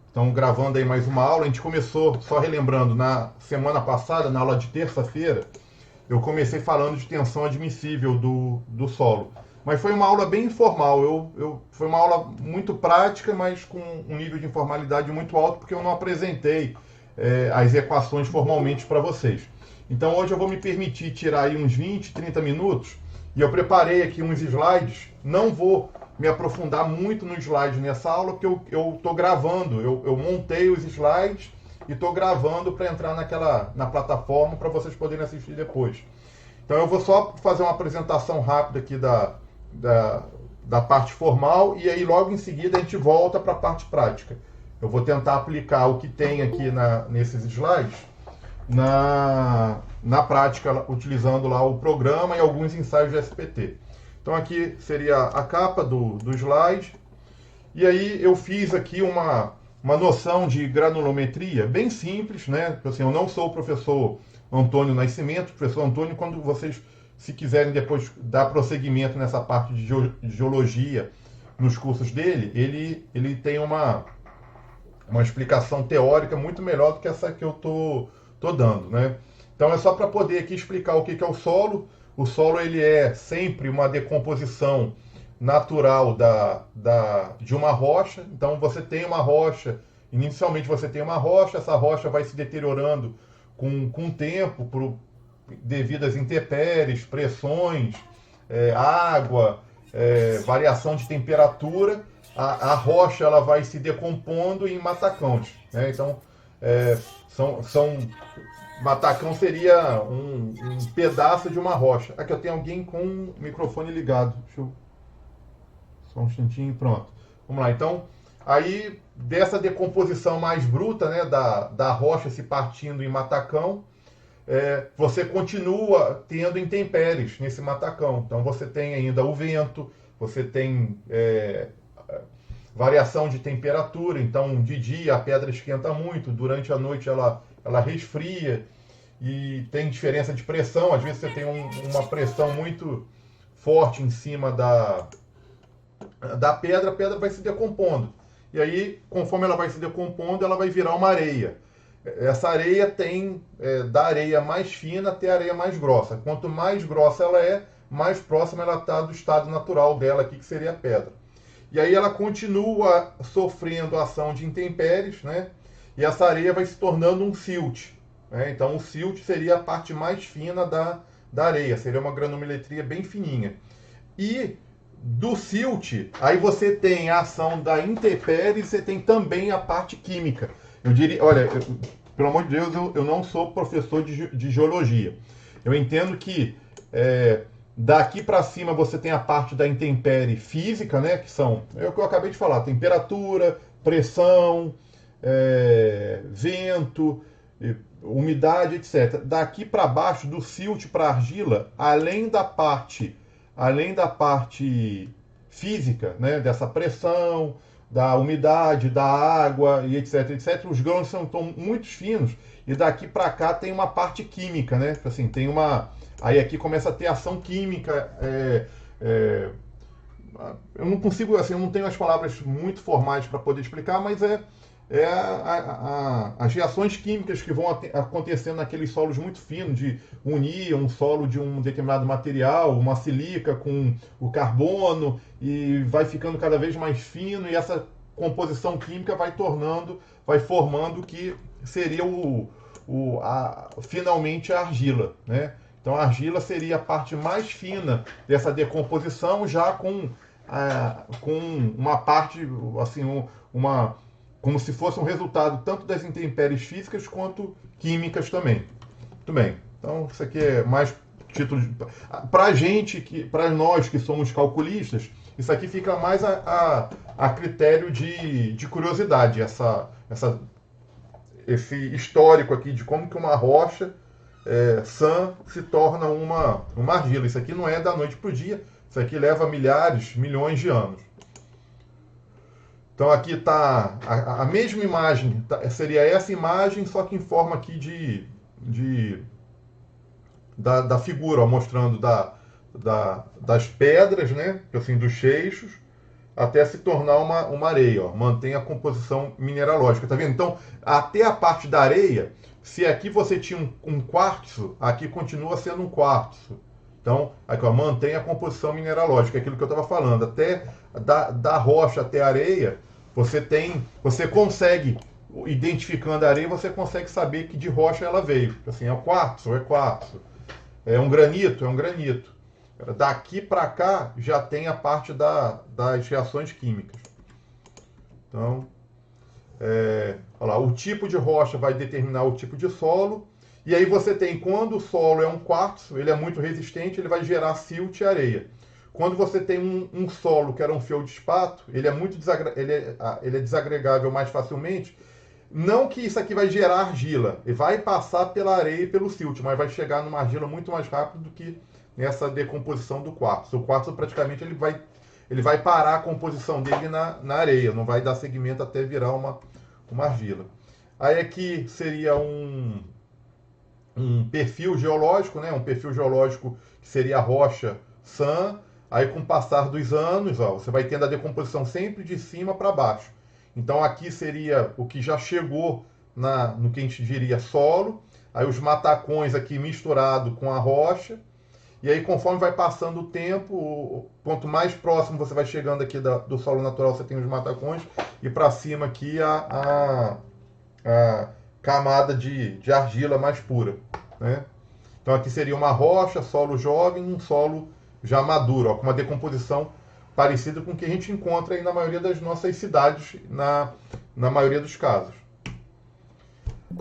Estão gravando aí mais uma aula. A gente começou, só relembrando, na semana passada, na aula de terça-feira, eu comecei falando de tensão admissível do solo. Mas foi uma aula bem informal. Foi uma aula muito prática, mas com um nível de informalidade muito alto, porque eu não apresentei as equações formalmente para vocês. Então hoje eu vou me permitir tirar aí uns 20, 30 minutos e eu preparei aqui uns slides. Não vou me aprofundar muito nos slides nessa aula, porque eu estou gravando, eu montei os slides e estou gravando para entrar na plataforma para vocês poderem assistir depois. Então eu vou só fazer uma apresentação rápida aqui da parte formal e aí logo em seguida a gente volta para a parte prática. Eu vou tentar aplicar o que tem aqui nesses slides na prática, utilizando lá o programa e alguns ensaios de SPT. Então aqui seria a capa do slide. E aí eu fiz aqui uma noção de granulometria bem simples, né? Assim, eu não sou o professor Antônio Nascimento. Professor Antônio, quando vocês, se quiserem depois dar prosseguimento nessa parte de geologia nos cursos dele, ele tem uma explicação teórica muito melhor do que essa que eu tô dando, né? Então é só para poder aqui explicar o que é o solo. O solo ele é sempre uma decomposição natural de uma rocha. Então você tem uma rocha, inicialmente você tem uma rocha, essa rocha vai se deteriorando com o tempo, devido às intempéries, pressões, água, variação de temperatura. A rocha ela vai se decompondo em matacões, né? Então, são matacão seria um pedaço de uma rocha. Aqui eu tenho alguém com o microfone ligado. Deixa eu... Só um instantinho, pronto. Vamos lá, então. Aí, dessa decomposição mais bruta, né, da rocha se partindo em matacão, você continua tendo intempéries nesse matacão. Então, você tem ainda o vento, você tem variação de temperatura. Então, de dia a pedra esquenta muito, durante a noite ela resfria e tem diferença de pressão. Às vezes você tem uma pressão muito forte em cima da pedra, a pedra vai se decompondo. E aí, conforme ela vai se decompondo, ela vai virar uma areia. Essa areia tem da areia mais fina até a areia mais grossa. Quanto mais grossa ela é, mais próxima ela está do estado natural dela aqui, que seria a pedra. E aí ela continua sofrendo a ação de intempéries, né? E essa areia vai se tornando um silt, né? Então o silt seria a parte mais fina da areia, seria uma granulometria bem fininha. E do silt, aí você tem a ação da intempérie e você tem também a parte química. Eu diria, olha, pelo amor de Deus, eu não sou professor de geologia. Eu entendo que daqui para cima você tem a parte da intempérie física, né? Que são, é o que eu acabei de falar, temperatura, pressão, vento, umidade, etc. Daqui para baixo, do silt para a argila, além da parte física, né? Dessa pressão, da umidade, da água e etc, etc. Os grãos são muito finos e daqui para cá tem uma parte química, né? Assim, tem uma... Aí aqui começa a ter ação química. Eu não consigo, assim, eu não tenho as palavras muito formais para poder explicar, mas as reações químicas que vão acontecendo naqueles solos muito finos, de unir um solo de um determinado material, uma silica com o carbono, e vai ficando cada vez mais fino, e essa composição química vai formando o que seria finalmente a argila, né? Então a argila seria a parte mais fina dessa decomposição, já com uma parte, assim, como se fosse um resultado tanto das intempéries físicas quanto químicas também. Muito bem. Então isso aqui é mais título para para nós que somos calculistas, isso aqui fica mais a critério de curiosidade, esse histórico aqui de como que uma rocha sã se torna uma argila. Isso aqui não é da noite para o dia, isso aqui leva milhares, milhões de anos. Então aqui está a mesma imagem, seria essa imagem, só que em forma aqui da figura, ó, mostrando das pedras, né? Assim, dos seixos. até se tornar uma areia. Ó. Mantém a composição mineralógica. Tá vendo? Então, até a parte da areia, se aqui você tinha um quartzo, aqui continua sendo um quartzo. Então, aqui, ó, mantém a composição mineralógica, aquilo que eu estava falando. Até da rocha até a areia, você consegue, identificando a areia, você consegue saber que de rocha ela veio. Assim, é quartzo, é quartzo. É um granito, é um granito. Daqui para cá já tem a parte das reações químicas. Então, olha lá, o tipo de rocha vai determinar o tipo de solo. E aí você tem, quando o solo é um quartzo, ele é muito resistente, ele vai gerar silt e areia. Quando você tem um solo que era um feldspato, ele é desagregável mais facilmente. Não que isso aqui vai gerar argila, ele vai passar pela areia e pelo silt, mas vai chegar numa argila muito mais rápido do que nessa decomposição do quartzo. O quartzo praticamente ele vai parar a composição dele na areia, não vai dar segmento até virar uma argila. Aí aqui seria um perfil geológico, né? Um perfil geológico que seria a rocha sã. Aí com o passar dos anos, ó, você vai tendo a decomposição sempre de cima para baixo. Então aqui seria o que já chegou no que a gente diria solo. Aí os matacões aqui misturado com a rocha. E aí conforme vai passando o tempo, quanto mais próximo você vai chegando aqui do solo natural, você tem os matacões. E para cima aqui a camada de argila mais pura, né? Então aqui seria uma rocha, solo jovem, um solo já maduro, ó, com uma decomposição parecida com o que a gente encontra aí na maioria das nossas cidades, na maioria dos casos.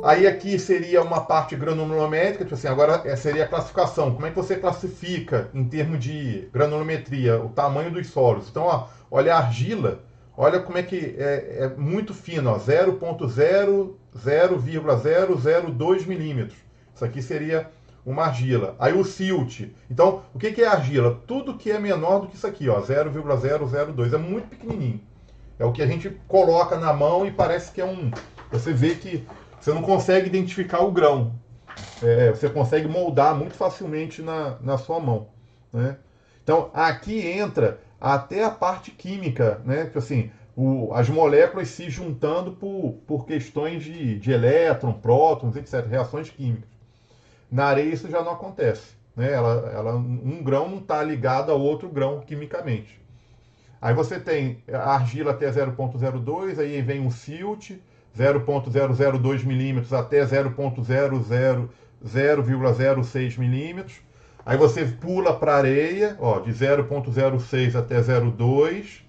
Aí aqui seria uma parte granulométrica, tipo assim, agora seria a classificação. Como é que você classifica em termos de granulometria o tamanho dos solos? Então, ó, olha a argila, olha como é que é muito fino, 0,002 milímetros. Isso aqui seria uma argila. Aí o silt. Então, o que é argila? Tudo que é menor do que isso aqui, ó, 0,002. É muito pequenininho. É o que a gente coloca na mão e parece que é um... Você vê que você não consegue identificar o grão. Você consegue moldar muito facilmente na sua mão, né? Então, aqui entra até a parte química, né? Que, assim, as moléculas se juntando por questões de elétron, prótons, etc., reações químicas. Na areia isso já não acontece, né? Um grão não está ligado a outro grão quimicamente. Aí você tem a argila até 0,02, aí vem o silt, 0,002 milímetros até 0,06 milímetros. Aí você pula para a areia, ó, de 0,06 até 0,2,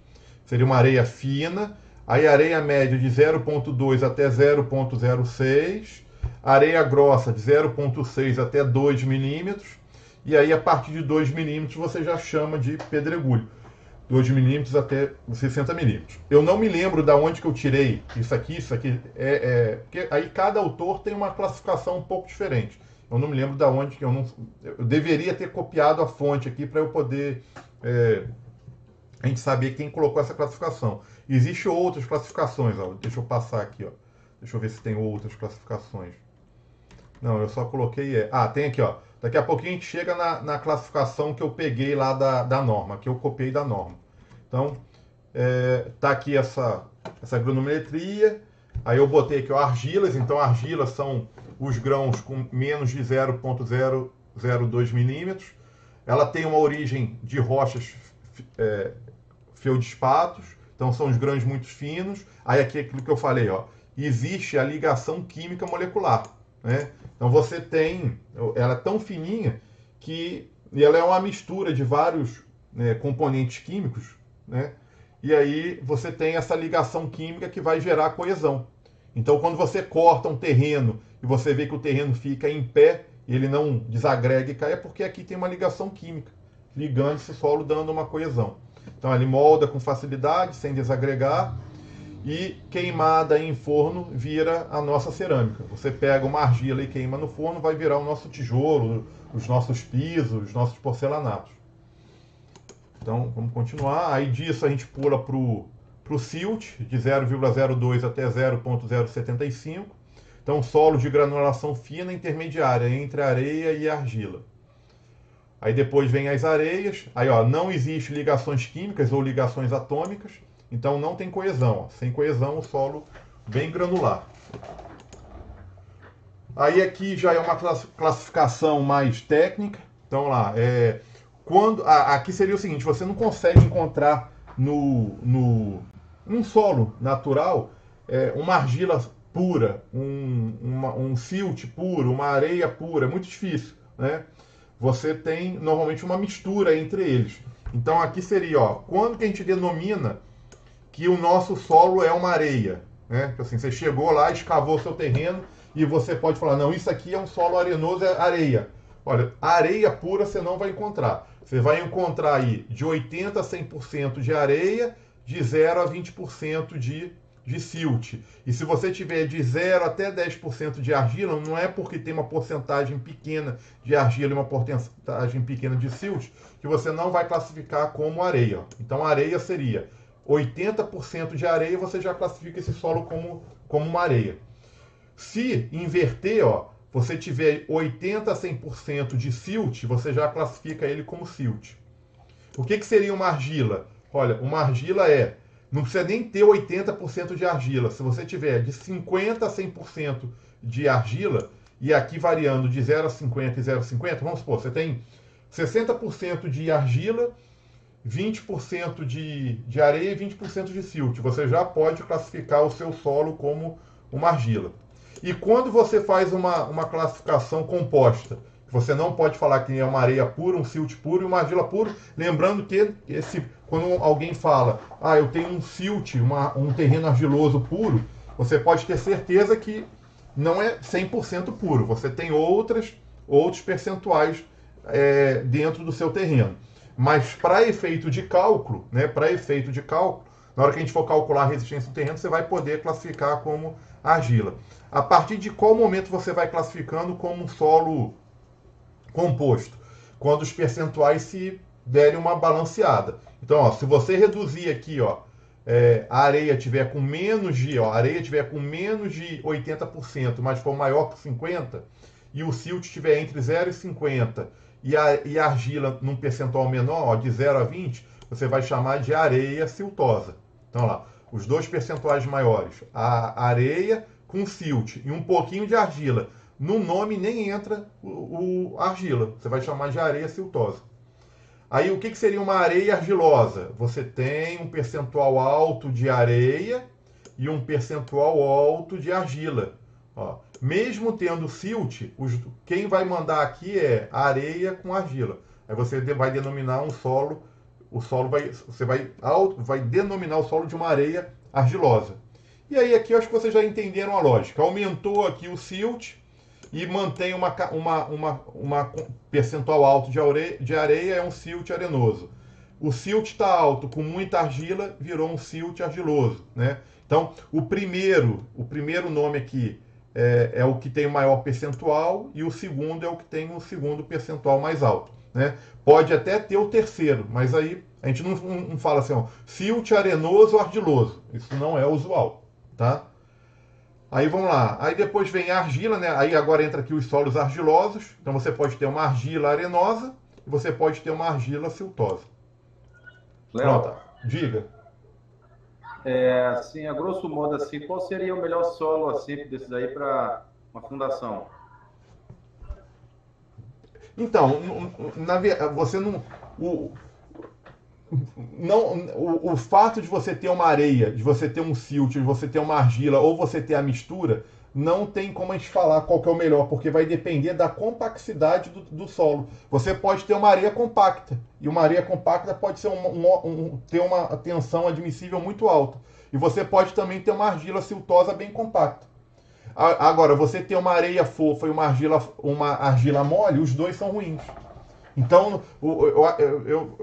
seria uma areia fina. Aí areia média de 0,2 até 0,06. Areia grossa de 0,6 até 2 milímetros. E aí a partir de 2 milímetros você já chama de pedregulho. 2 milímetros até 60 milímetros. Eu não me lembro de onde que eu tirei isso aqui porque aí cada autor tem uma classificação um pouco diferente. Eu não me lembro de onde que eu deveria ter copiado a fonte aqui para eu poder a gente saber quem colocou essa classificação. Existem outras classificações, ó. Deixa eu passar aqui, ó. Deixa eu ver se tem outras classificações. Não, eu só coloquei... tem aqui, ó. Daqui a pouquinho a gente chega na classificação que eu peguei lá da norma, que eu copiei da norma. Então, tá aqui essa granulometria. Aí eu botei aqui, ó, argilas. Então, argilas são os grãos com menos de 0,002 milímetros. Ela tem uma origem de rochas feldspatos. Então, são os grãos muito finos. Aí aqui é aquilo que eu falei, ó. Existe a ligação química molecular, né? Então você tem, ela é tão fininha que ela é uma mistura de vários, né, componentes químicos, né? E aí você tem essa ligação química que vai gerar coesão. Então quando você corta um terreno e você vê que o terreno fica em pé, ele não desagrega e cai, é porque aqui tem uma ligação química, ligando esse solo, dando uma coesão. Então ele molda com facilidade, sem desagregar, e queimada em forno vira a nossa cerâmica. Você pega uma argila e queima no forno, vai virar o nosso tijolo, os nossos pisos, os nossos porcelanatos. Então, vamos continuar. Aí disso a gente pula para o silt, de 0,02 até 0,075. Então, solo de granulação fina intermediária entre a areia e a argila. Aí depois vem as areias. Aí, ó, não existe ligações químicas ou ligações atômicas. Então não tem coesão. Ó. Sem coesão, o solo bem granular. Aí aqui já é uma classificação mais técnica. Então lá, aqui seria o seguinte: você não consegue encontrar num solo natural uma argila pura, um silt puro, uma areia pura. É muito difícil, né? Você tem normalmente uma mistura entre eles. Então aqui seria, ó, quando que a gente denomina que o nosso solo é uma areia, né? Assim, você chegou lá, escavou seu terreno e você pode falar, não, isso aqui é um solo arenoso, é areia. Olha, areia pura você não vai encontrar. Você vai encontrar aí de 80% a 100% de areia, de 0% a 20% de silt. E se você tiver de 0 até 10% de argila, não é porque tem uma porcentagem pequena de argila e uma porcentagem pequena de silt que você não vai classificar como areia. Então a areia seria 80% de areia, você já classifica esse solo como uma areia. Se inverter, ó, você tiver 80% a 100% de silt, você já classifica ele como silt. O que seria uma argila? Olha, uma argila não precisa nem ter 80% de argila. Se você tiver de 50% a 100% de argila, e aqui variando de 0 a 50 e 0 a 50, vamos supor, você tem 60% de argila, 20% de areia e 20% de silt. Você já pode classificar o seu solo como uma argila. E quando você faz uma classificação composta, você não pode falar que é uma areia pura, um silt puro e uma argila pura, lembrando que quando alguém fala, eu tenho um silt, um terreno argiloso puro, você pode ter certeza que não é 100% puro. Você tem outros percentuais dentro do seu terreno. Mas para efeito de cálculo, né, na hora que a gente for calcular a resistência do terreno, você vai poder classificar como argila. A partir de qual momento você vai classificando como um solo composto? Quando os percentuais se derem uma balanceada. Então, ó, se você reduzir aqui, ó, a areia tiver com menos de 80%, mas for maior que 50%, e o silt estiver entre 0 e 50%, e a argila num percentual menor, ó, de 0 a 20%, você vai chamar de areia siltosa. Então lá, os dois percentuais maiores, a areia com silt e um pouquinho de argila. No nome nem entra o argila, você vai chamar de areia siltosa. Aí o que seria uma areia argilosa? Você tem um percentual alto de areia e um percentual alto de argila. Ó, mesmo tendo silt, quem vai mandar aqui é areia com argila. Aí você vai denominar um solo, você vai denominar o solo de uma areia argilosa. E aí aqui eu acho que vocês já entenderam a lógica. Aumentou aqui o silt e mantém uma percentual alto de areia, é um silt arenoso. O silt está alto com muita argila, virou um silt argiloso, né? Então, o primeiro nome aqui é o que tem o maior percentual e o segundo é o que tem o segundo percentual mais alto, né? Pode até ter o terceiro, mas aí a gente não fala assim, ó, silt arenoso ou argiloso. Isso não é usual, tá? Aí vamos lá. Aí depois vem a argila, né? Aí agora entra aqui os solos argilosos. Então você pode ter uma argila arenosa e você pode ter uma argila siltosa. Pronto, Léo, diga. assim, a grosso modo, assim, qual seria o melhor solo assim desses aí para uma fundação? Então, você não. O fato de você ter uma areia, de você ter um silt, de você ter uma argila ou você ter a mistura, não tem como a gente falar qual que é o melhor, porque vai depender da compacidade do solo. Você pode ter uma areia compacta, e uma areia compacta pode ser ter uma tensão admissível muito alta. E você pode também ter uma argila siltosa bem compacta. Agora, você ter uma areia fofa e uma argila mole, os dois são ruins. Então,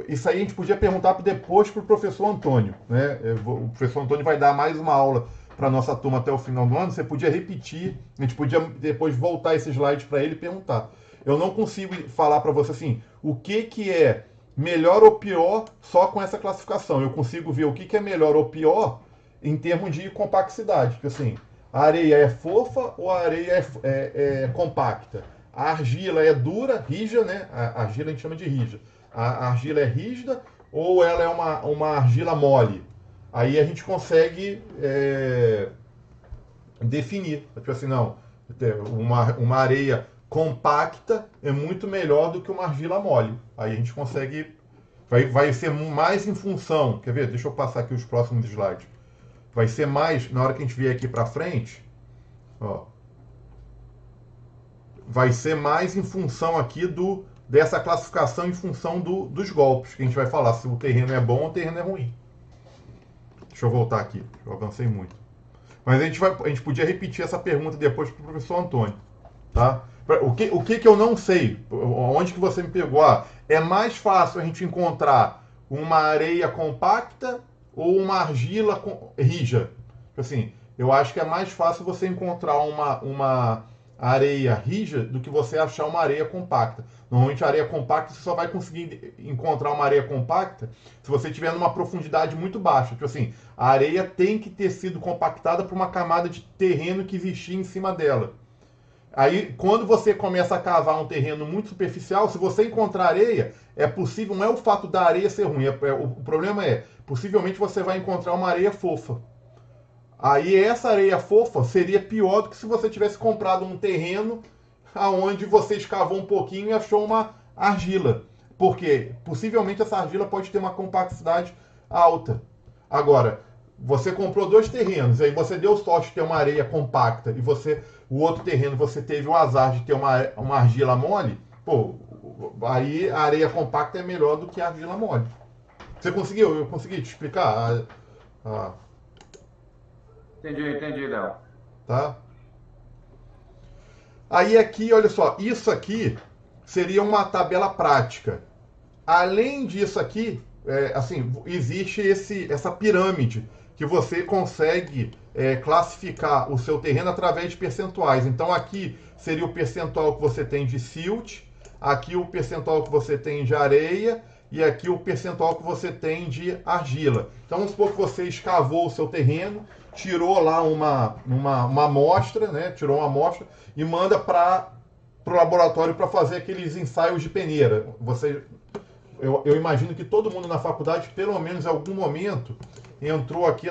isso aí a gente podia perguntar depois para o professor Antônio, né? O professor Antônio vai dar mais uma aula para a nossa turma até o final do ano. Você podia repetir, a gente podia depois voltar esse slide para ele e perguntar. Eu não consigo falar para você assim, o que é melhor ou pior só com essa classificação. Eu consigo ver o que é melhor ou pior em termos de compacidade. Porque assim, a areia é fofa ou a areia é compacta? a argila é dura, rígida, né? A argila a gente chama de rígida. A argila é rígida ou ela é uma argila mole? Aí a gente consegue definir. Tipo assim, não, uma areia compacta é muito melhor do que uma argila mole. Aí a gente consegue. Vai ser mais em função. Quer ver? Deixa eu passar aqui os próximos slides. Vai ser mais, na hora que a gente vier aqui para frente, ó, vai ser mais em função aqui dessa classificação em função dos golpes, que a gente vai falar se o terreno é bom ou o terreno é ruim. Deixa eu voltar aqui, eu avancei muito. Mas a gente podia repetir essa pergunta depois para o professor Antônio. Tá? O que eu não sei? Onde que você me pegou? É mais fácil a gente encontrar uma areia compacta ou uma argila rija? Assim, eu acho que é mais fácil você encontrar uma areia rija do que você achar uma areia compacta. Normalmente a areia compacta você só vai conseguir encontrar uma areia compacta se você estiver numa profundidade muito baixa. Tipo assim, a areia tem que ter sido compactada por uma camada de terreno que existia em cima dela. Aí, quando você começa a cavar um terreno muito superficial, se você encontrar areia, é possível, não é o fato da areia ser ruim, o problema é, possivelmente você vai encontrar uma areia fofa. Aí essa areia fofa seria pior do que se você tivesse comprado um terreno aonde você escavou um pouquinho e achou uma argila. Porque possivelmente essa argila pode ter uma complexidade alta. Agora, você comprou 2 terrenos, aí você deu sorte de ter uma areia compacta e o outro terreno você teve o azar de ter uma argila mole, pô, aí a areia compacta é melhor do que a argila mole. Você conseguiu? Eu consegui te explicar? Entendi, Léo. Tá? Aí aqui, olha só, isso aqui seria uma tabela prática. Além disso aqui, assim, existe essa pirâmide que você consegue classificar o seu terreno através de percentuais. Então aqui seria o percentual que você tem de silt, aqui o percentual que você tem de areia e aqui o percentual que você tem de argila. Então vamos supor que você escavou o seu terreno, tirou lá uma amostra, né? Tirou uma amostra e manda para o laboratório para fazer aqueles ensaios de peneira. Eu imagino que todo mundo na faculdade, pelo menos em algum momento, entrou aqui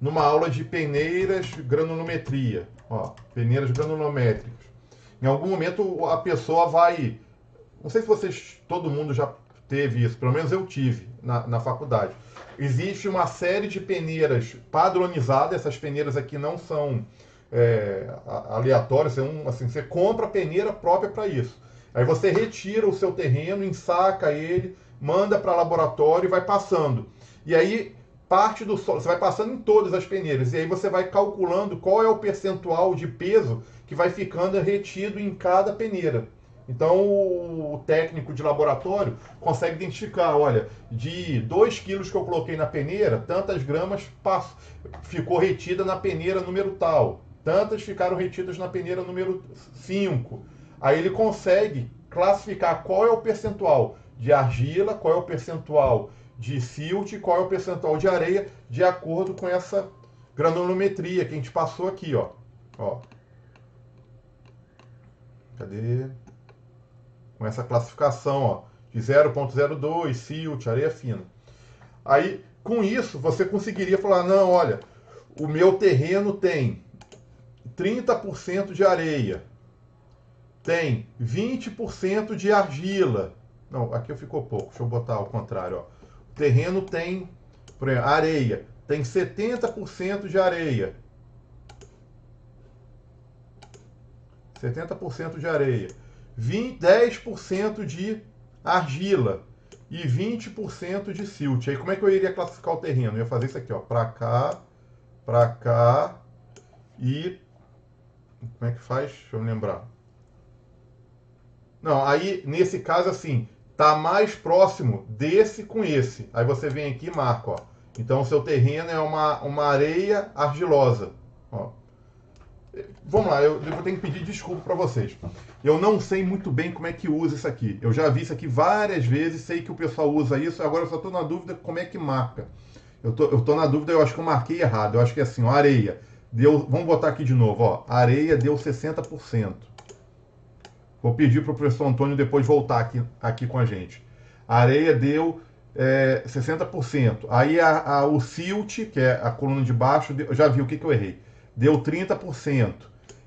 numa aula de peneiras granulometria. Ó, peneiras granulométricas. Em algum momento a pessoa vai... Não sei se todo mundo já teve isso, pelo menos eu tive na faculdade. Existe uma série de peneiras padronizadas, essas peneiras aqui não são aleatórias, assim, você compra a peneira própria para isso. Aí você retira o seu terreno, ensaca ele, manda para laboratório e vai passando. E aí parte do solo, você vai passando em todas as peneiras, e aí você vai calculando qual é o percentual de peso que vai ficando retido em cada peneira. Então o técnico de laboratório consegue identificar, olha, de 2 quilos que eu coloquei na peneira, tantas gramas ficou retida na peneira número tal, tantas ficaram retidas na peneira número 5. Aí ele consegue classificar qual é o percentual de argila, qual é o percentual de silt, qual é o percentual de areia, de acordo com essa granulometria que a gente passou aqui, ó. Cadê? Com essa classificação, ó, de 0,02, silt, areia fina. Aí, com isso, você conseguiria falar, não, olha, o meu terreno tem 30% de areia, tem 20% de argila. Não, aqui ficou pouco, deixa eu botar ao contrário, ó. O terreno tem, por exemplo, areia, tem 70% de areia. 70% de areia. 10% de argila e 20% de silt. Aí como é que eu iria classificar o terreno? Eu ia fazer isso aqui, ó, para cá e como é que faz? Deixa eu me lembrar. Não, aí nesse caso assim, tá mais próximo desse com esse. Aí você vem aqui e marca, ó. Então o seu terreno é uma areia argilosa, ó. Vamos lá, eu vou ter que pedir desculpa para vocês. Eu não sei muito bem como é que usa isso aqui. Eu já vi isso aqui várias vezes, sei que o pessoal usa isso, agora eu só estou na dúvida como é que marca. Eu tô na dúvida, eu acho que eu marquei errado. Eu acho que é assim, ó, areia. Vamos botar aqui de novo, ó. Areia deu 60%. Vou pedir para o professor Antônio depois voltar aqui com a gente. A areia deu 60%. Aí o silt, que é a coluna de baixo, já viu o que eu errei. Deu 30%.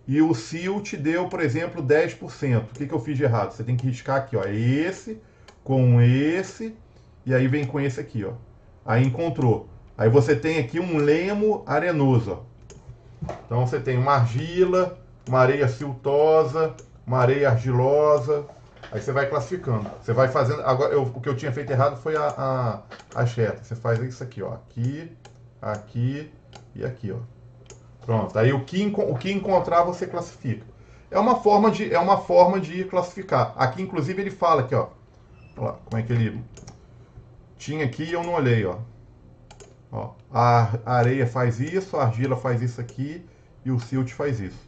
E o silt deu, por exemplo, 10%. O que eu fiz de errado? Você tem que riscar aqui, ó. Esse com esse, e aí vem com esse aqui, ó. Aí encontrou. Aí você tem aqui um lemo arenoso, ó. Então você tem uma argila, uma areia siltosa, uma areia argilosa. Aí você vai classificando. Você vai fazendo. Agora, o que eu tinha feito errado foi as retas. Você faz isso aqui, ó. Aqui, aqui e aqui, ó. Pronto. Aí o que encontrar você classifica. É uma forma de classificar. Aqui, inclusive, ele fala aqui, ó. Olha lá, como é que ele tinha aqui e eu não olhei, ó. Ó. A areia faz isso, a argila faz isso aqui e o silt faz isso.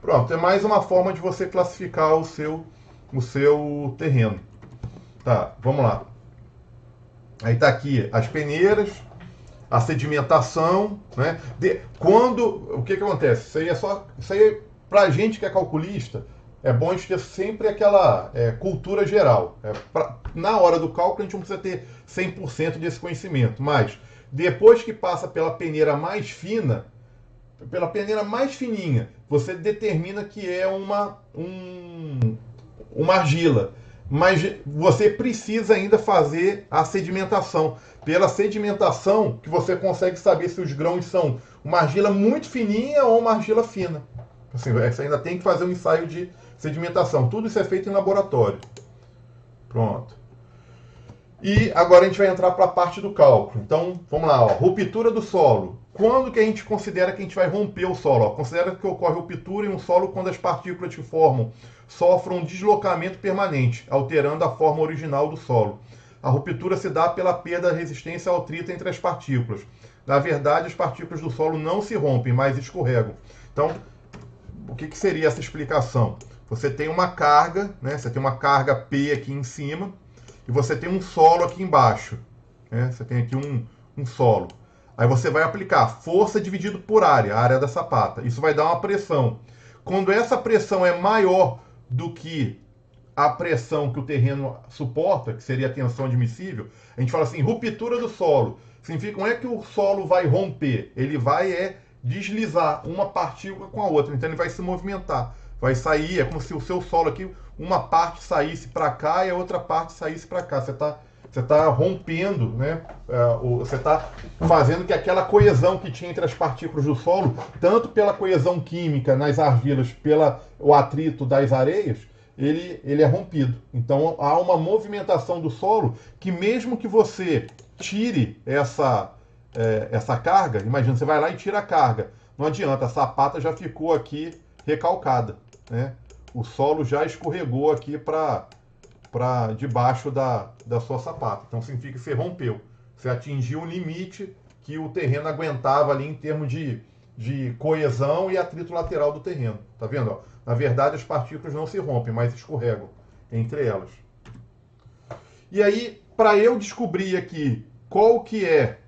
Pronto. É mais uma forma de você classificar o seu terreno. Tá, vamos lá. Aí tá aqui as peneiras, a sedimentação, né? O que acontece? Isso aí pra gente que é calculista, é bom a gente ter sempre aquela cultura geral. Na hora do cálculo a gente não precisa ter 100% desse conhecimento, mas depois que passa pela peneira mais fina, pela peneira mais fininha, você determina que é uma argila. Mas você precisa ainda fazer a sedimentação. Pela sedimentação que você consegue saber se os grãos são uma argila muito fininha ou uma argila fina. Assim, você ainda tem que fazer um ensaio de sedimentação. Tudo isso é feito em laboratório. Pronto. E agora a gente vai entrar para a parte do cálculo. Então, vamos lá. Ó. Ruptura do solo. Quando que a gente considera que a gente vai romper o solo? Ó, considera que ocorre ruptura em um solo quando as partículas que formam sofrem um deslocamento permanente, alterando a forma original do solo. A ruptura se dá pela perda da resistência ao atrito entre as partículas. Na verdade, as partículas do solo não se rompem, mas escorregam. Então, o que seria essa explicação? Você tem uma carga, né? Você tem uma carga P aqui em cima, e você tem um solo aqui embaixo. Né? Você tem aqui um solo. Aí você vai aplicar força dividido por área, a área da sapata. Isso vai dar uma pressão. Quando essa pressão é maior do que a pressão que o terreno suporta, que seria a tensão admissível, a gente fala assim, ruptura do solo. Significa não é que o solo vai romper, ele vai deslizar uma partícula com a outra. Então ele vai se movimentar. Vai sair, é como se o seu solo aqui, uma parte saísse para cá e a outra parte saísse para cá. Você está rompendo, né? Você está fazendo que aquela coesão que tinha entre as partículas do solo, tanto pela coesão química nas argilas, pelo atrito das areias, ele é rompido. Então há uma movimentação do solo que mesmo que você tire essa carga, imagina, você vai lá e tira a carga, não adianta, a sapata já ficou aqui recalcada, né? O solo já escorregou aqui para debaixo da sua sapata. Então significa que você rompeu. Você atingiu o limite que o terreno aguentava ali em termos de coesão e atrito lateral do terreno. Tá vendo? Ó? Na verdade, as partículas não se rompem, mas escorregam entre elas. E aí, para eu descobrir aqui qual que é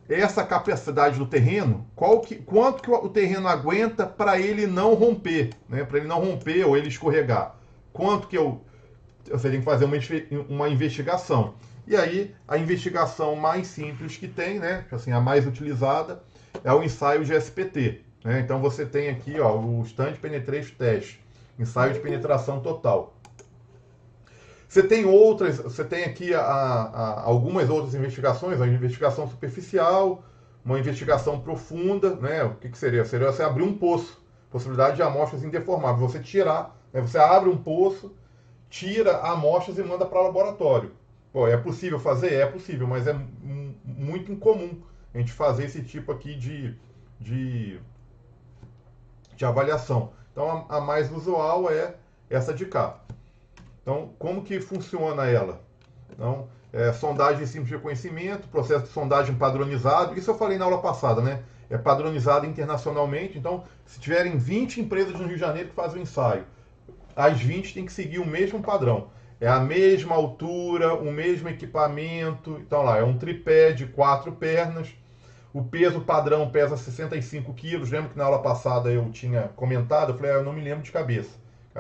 essa capacidade do terreno, quanto que o terreno aguenta para ele não romper, né? Para ele não romper ou ele escorregar. Quanto que você tem que fazer uma investigação. E aí, a investigação mais simples que tem, né, assim, a mais utilizada, é o ensaio de SPT. Né? Então, você tem aqui ó, o Stand Penetration Test, ensaio de penetração total. Você tem aqui algumas outras investigações, a investigação superficial, uma investigação profunda, né? O que seria? Seria você abrir um poço, possibilidade de amostras indeformáveis. Você tirar, né? Você abre um poço, tira amostras e manda para o laboratório. Pô, é possível fazer? É possível, mas é muito incomum a gente fazer esse tipo aqui de avaliação. Então, a mais usual é essa de cá. Então, como que funciona ela? Então, sondagem simples de reconhecimento, processo de sondagem padronizado. Isso eu falei na aula passada, né? É padronizado internacionalmente. Então, se tiverem 20 empresas no Rio de Janeiro que fazem o ensaio, as 20 têm que seguir o mesmo padrão. É a mesma altura, o mesmo equipamento. Então, lá, é um tripé de 4 pernas. O peso padrão pesa 65 quilos. Lembra que na aula passada eu tinha comentado? Eu falei, eu não me lembro de cabeça.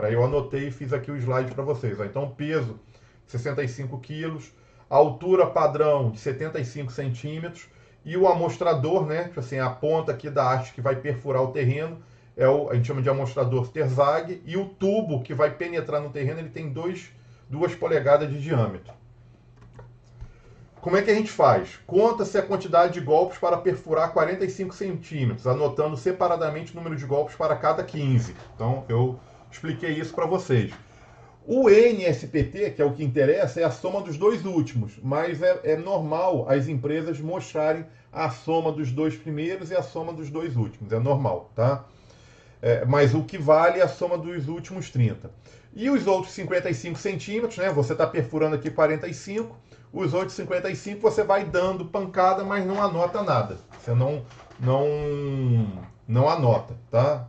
Aí eu anotei e fiz aqui o slide para vocês. Ó. Então, peso 65 quilos, altura padrão de 75 centímetros e o amostrador, né, assim, a ponta aqui da haste que vai perfurar o terreno, a gente chama de amostrador Terzag, e o tubo que vai penetrar no terreno, ele tem 2 polegadas de diâmetro. Como é que a gente faz? Conta-se a quantidade de golpes para perfurar 45 centímetros, anotando separadamente o número de golpes para cada 15. Então, eu expliquei isso para vocês. O NSPT, que é o que interessa, é a soma dos 2 últimos, mas é normal as empresas mostrarem a soma dos 2 primeiros e a soma dos 2 últimos, é normal, tá? Mas o que vale é a soma dos últimos 30. E os outros 55 centímetros, né? Você está perfurando aqui 45, os outros 55 você vai dando pancada, mas não anota nada. Você não anota, tá?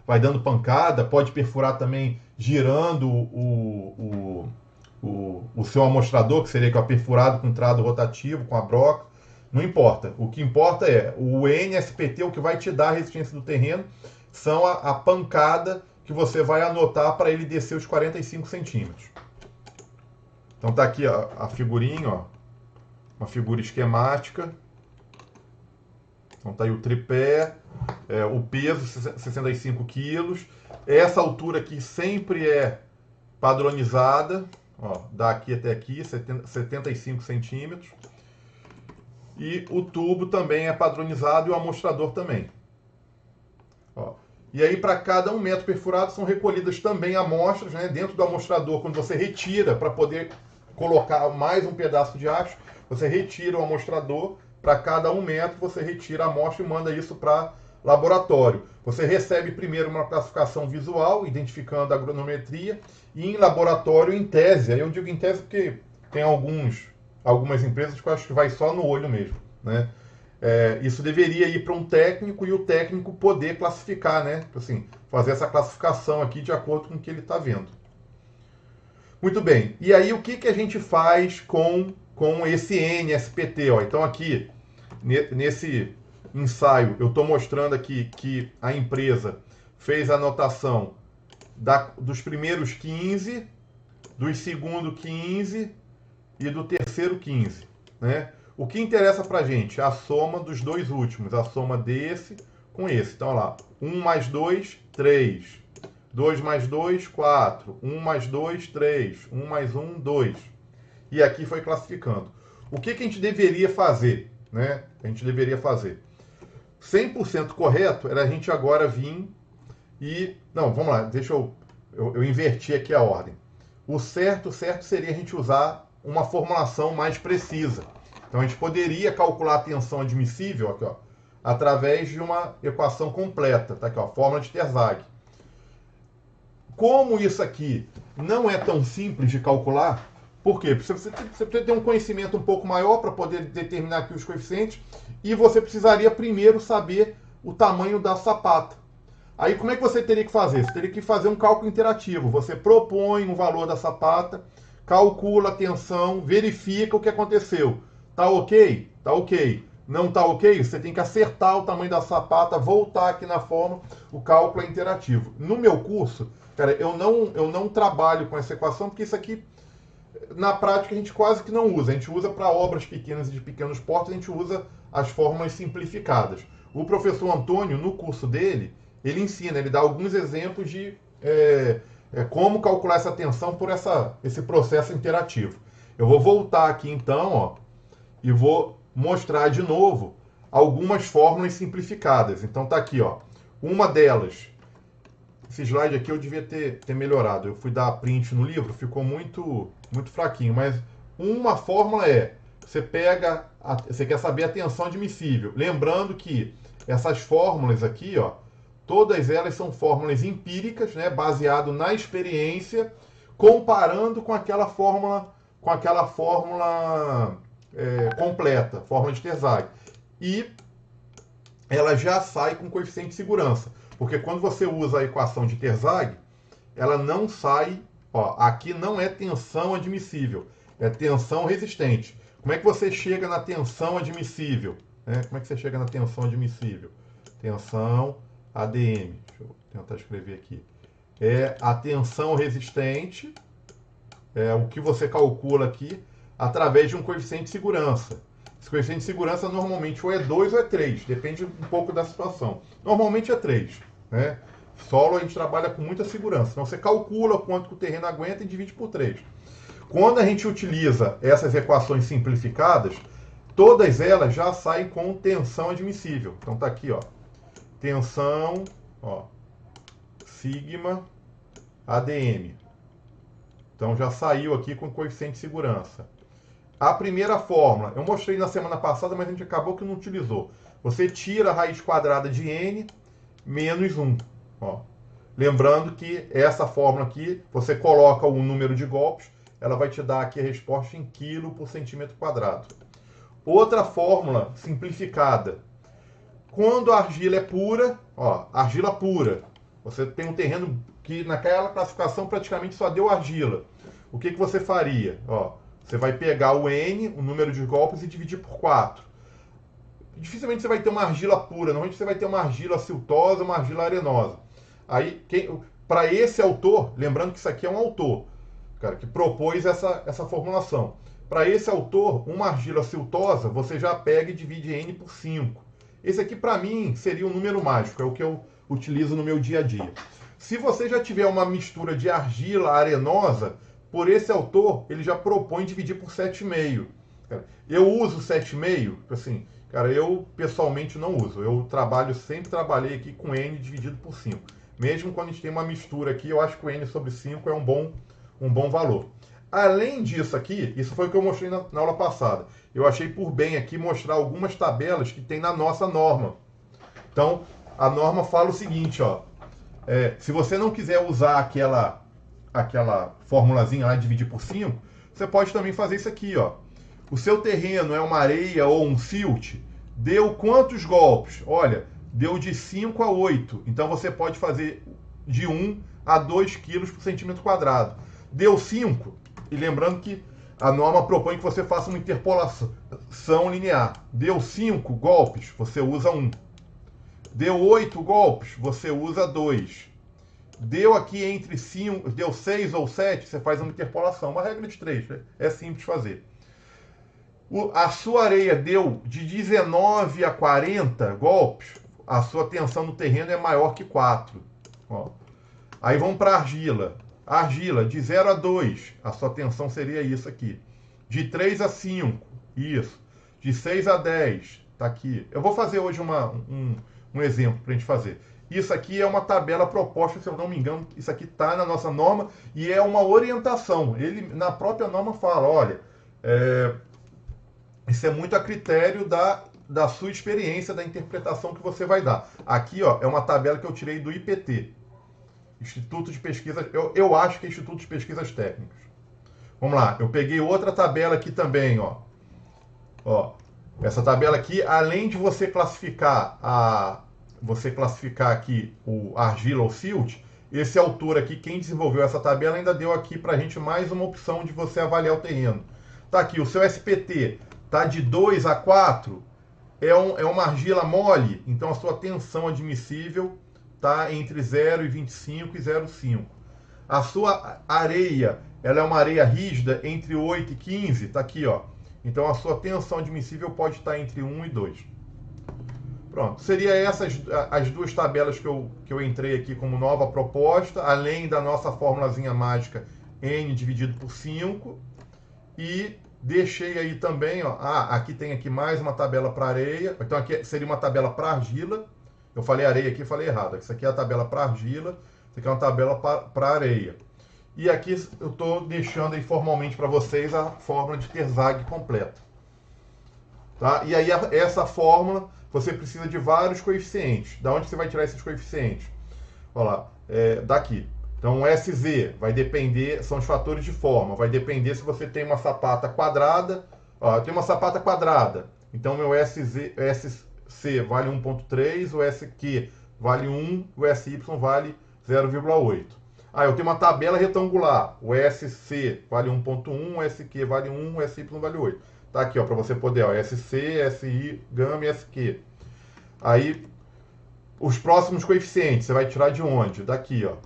Vai dando pancada, pode perfurar também girando o seu amostrador, que seria perfurado com trado rotativo, com a broca. Não importa. O que importa é o NSPT, o que vai te dar a resistência do terreno, são a pancada que você vai anotar para ele descer os 45 centímetros. Então tá aqui ó, a figurinha, ó, uma figura esquemática. Então tá aí o tripé, o peso 65 quilos. Essa altura aqui sempre é padronizada, ó, daqui até aqui, 75 centímetros. E o tubo também é padronizado e o amostrador também. Ó. E aí, para cada 1 metro perfurado, são recolhidas também amostras, né, dentro do amostrador. Quando você retira, para poder colocar mais um pedaço de haste, você retira o amostrador. Para cada 1 metro, você retira a amostra e manda isso para laboratório. Você recebe primeiro uma classificação visual, identificando a agronometria, e em laboratório, em tese. Aí eu digo em tese porque tem algumas empresas que eu acho que vai só no olho mesmo, né? Isso deveria ir para um técnico e o técnico poder classificar, né? Assim, fazer essa classificação aqui de acordo com o que ele está vendo. Muito bem. E aí o que a gente faz com esse NSPT? Ó? Então aqui, nesse ensaio, eu estou mostrando aqui que a empresa fez a anotação dos primeiros 15, dos segundos 15 e do terceiro 15, né? O que interessa para a gente é a soma dos 2 últimos, a soma desse com esse. Então, olha lá, 1 mais 2, 3. 2 mais 2, 4. 1 mais 2, 3. 1 mais 1, 2. E aqui foi classificando. O que a gente deveria fazer, né? A gente deveria fazer. 100% correto era a gente agora vir e... Não, vamos lá, deixa eu inverti aqui a ordem. O certo seria a gente usar uma formulação mais precisa. Então, a gente poderia calcular a tensão admissível aqui, ó, através de uma equação completa. Tá aqui, ó, fórmula de Terzag. Como isso aqui não é tão simples de calcular, por quê? Porque você precisa ter um conhecimento um pouco maior para poder determinar aqui os coeficientes, e você precisaria primeiro saber o tamanho da sapata. Aí, como é que você teria que fazer? Você teria que fazer um cálculo interativo. Você propõe um valor da sapata, calcula a tensão, verifica o que aconteceu. Tá ok? Tá ok. Não tá ok? Você tem que acertar o tamanho da sapata, voltar aqui na fórmula, o cálculo é interativo. No meu curso, cara, eu não trabalho com essa equação, porque isso aqui, na prática, a gente quase que não usa. A gente usa para obras pequenas e de pequenos portes, a gente usa as fórmulas simplificadas. O professor Antônio, no curso dele, ele ensina, ele dá alguns exemplos de como calcular essa tensão por esse processo interativo. Eu vou voltar aqui então, ó, e vou mostrar de novo algumas fórmulas simplificadas. Então tá aqui, ó. Uma delas, esse slide aqui eu devia ter melhorado. Eu fui dar print no livro, ficou muito fraquinho, mas uma fórmula você quer saber a tensão admissível. Lembrando que essas fórmulas aqui, ó, todas elas são fórmulas empíricas, né, baseado na experiência, comparando com aquela fórmula completa, fórmula de Terzag. E ela já sai com coeficiente de segurança. Porque quando você usa a equação de Terzag, ela não sai... Ó, aqui não é tensão admissível, é tensão resistente. Como é que você chega na tensão admissível? Como é que você chega na tensão admissível? Tensão ADM. Deixa eu tentar escrever aqui. é a tensão resistente, é o que você calcula aqui, através de um coeficiente de segurança. Esse coeficiente de segurança normalmente ou é 2 ou é 3, depende um pouco da situação. Normalmente é 3, né? Solo a gente trabalha com muita segurança. Então você calcula quanto que o terreno aguenta e divide por 3. Quando a gente utiliza essas equações simplificadas, todas elas já saem com tensão admissível. Então tá aqui, ó. Tensão, ó, sigma ADM. Então já saiu aqui com coeficiente de segurança. A primeira fórmula, eu mostrei na semana passada, mas a gente acabou que não utilizou. Você tira a raiz quadrada de n menos 1. Ó. Lembrando que essa fórmula aqui, você coloca o número de golpes, ela vai te dar aqui a resposta em quilo por centímetro quadrado. Outra fórmula simplificada. Quando a argila é pura, ó, argila pura, você tem um terreno que naquela classificação praticamente só deu argila. O que você faria? Ó, você vai pegar o N, o número de golpes, e dividir por 4. Dificilmente você vai ter uma argila pura, normalmente você vai ter uma argila siltosa, uma argila arenosa. Aí, para esse autor, lembrando que isso aqui é um autor, cara, que propôs essa formulação. Para esse autor, uma argila siltosa, você já pega e divide N por 5. Esse aqui, para mim, seria um número mágico, é o que eu utilizo no meu dia a dia. Se você já tiver uma mistura de argila arenosa, por esse autor, ele já propõe dividir por 7,5. Eu uso 7,5, assim, cara, eu pessoalmente não uso. Eu sempre trabalhei aqui com N dividido por 5. Mesmo quando a gente tem uma mistura aqui, eu acho que o N sobre 5 é um bom valor. Além disso aqui, isso foi o que eu mostrei na aula passada. Eu achei por bem aqui mostrar algumas tabelas que tem na nossa norma. Então, a norma fala o seguinte, ó. Se você não quiser usar aquela formulazinha lá de dividir por 5, você pode também fazer isso aqui, ó. O seu terreno é uma areia ou um silt, deu quantos golpes? Olha, deu de 5 a 8. Então você pode fazer de 1 a 2 quilos por centímetro quadrado. Deu 5, e lembrando que a norma propõe que você faça uma interpolação linear. Deu 5 golpes, você usa 1. Deu 8 golpes, você usa 2. Deu aqui entre 5, deu 6 ou 7, você faz uma interpolação. Uma regra de 3, né? É simples fazer. A sua areia deu de 19 a 40 golpes, a sua tensão no terreno é maior que 4. Ó. Aí vamos para a argila. Argila, de 0 a 2, a sua tensão seria isso aqui. De 3 a 5, isso. De 6 a 10, tá aqui. Eu vou fazer hoje um exemplo para a gente fazer. Isso aqui é uma tabela proposta, se eu não me engano, isso aqui está na nossa norma e é uma orientação. Ele, na própria norma, fala, olha, isso é muito a critério da sua experiência, da interpretação que você vai dar. Aqui, ó, é uma tabela que eu tirei do IPT. Instituto de Pesquisas, eu acho que é Instituto de Pesquisas Técnicas. Vamos lá, eu peguei outra tabela aqui também, ó. Essa tabela aqui, além de você classificar aqui o argila ou silt, esse autor aqui, quem desenvolveu essa tabela, ainda deu aqui pra gente mais uma opção de você avaliar o terreno. Tá aqui, o seu SPT tá de 2 a 4, é uma argila mole, então a sua tensão admissível está entre 0,25 e 0,5. A sua areia, ela é uma areia rígida entre 8 e 15, está aqui, ó. Então a sua tensão admissível pode estar entre 1 e 2. Pronto, seria essas as duas tabelas que eu entrei aqui como nova proposta, além da nossa formulazinha mágica N dividido por 5. E deixei aí também, ó, aqui tem aqui mais uma tabela para areia, então aqui seria uma tabela para argila. Eu falei areia aqui, falei errado. Isso aqui é a tabela para argila, isso aqui é uma tabela para areia. E aqui eu estou deixando aí formalmente para vocês a fórmula de Terzagh completa. Tá? E aí essa fórmula, você precisa de vários coeficientes. Da onde você vai tirar esses coeficientes? Olha lá, daqui. Então o SZ vai depender, são os fatores de forma, vai depender se você tem uma sapata quadrada. Ó, eu tenho uma sapata quadrada, então meu SC vale 1,3, o SQ vale 1, o SY vale 0,8. Eu tenho uma tabela retangular, o SC vale 1,1, o SQ vale 1, o SY vale 8. Tá aqui, ó, para você poder, ó, SC, SI, gama e SQ. Aí, os próximos coeficientes, você vai tirar de onde? Daqui, ó.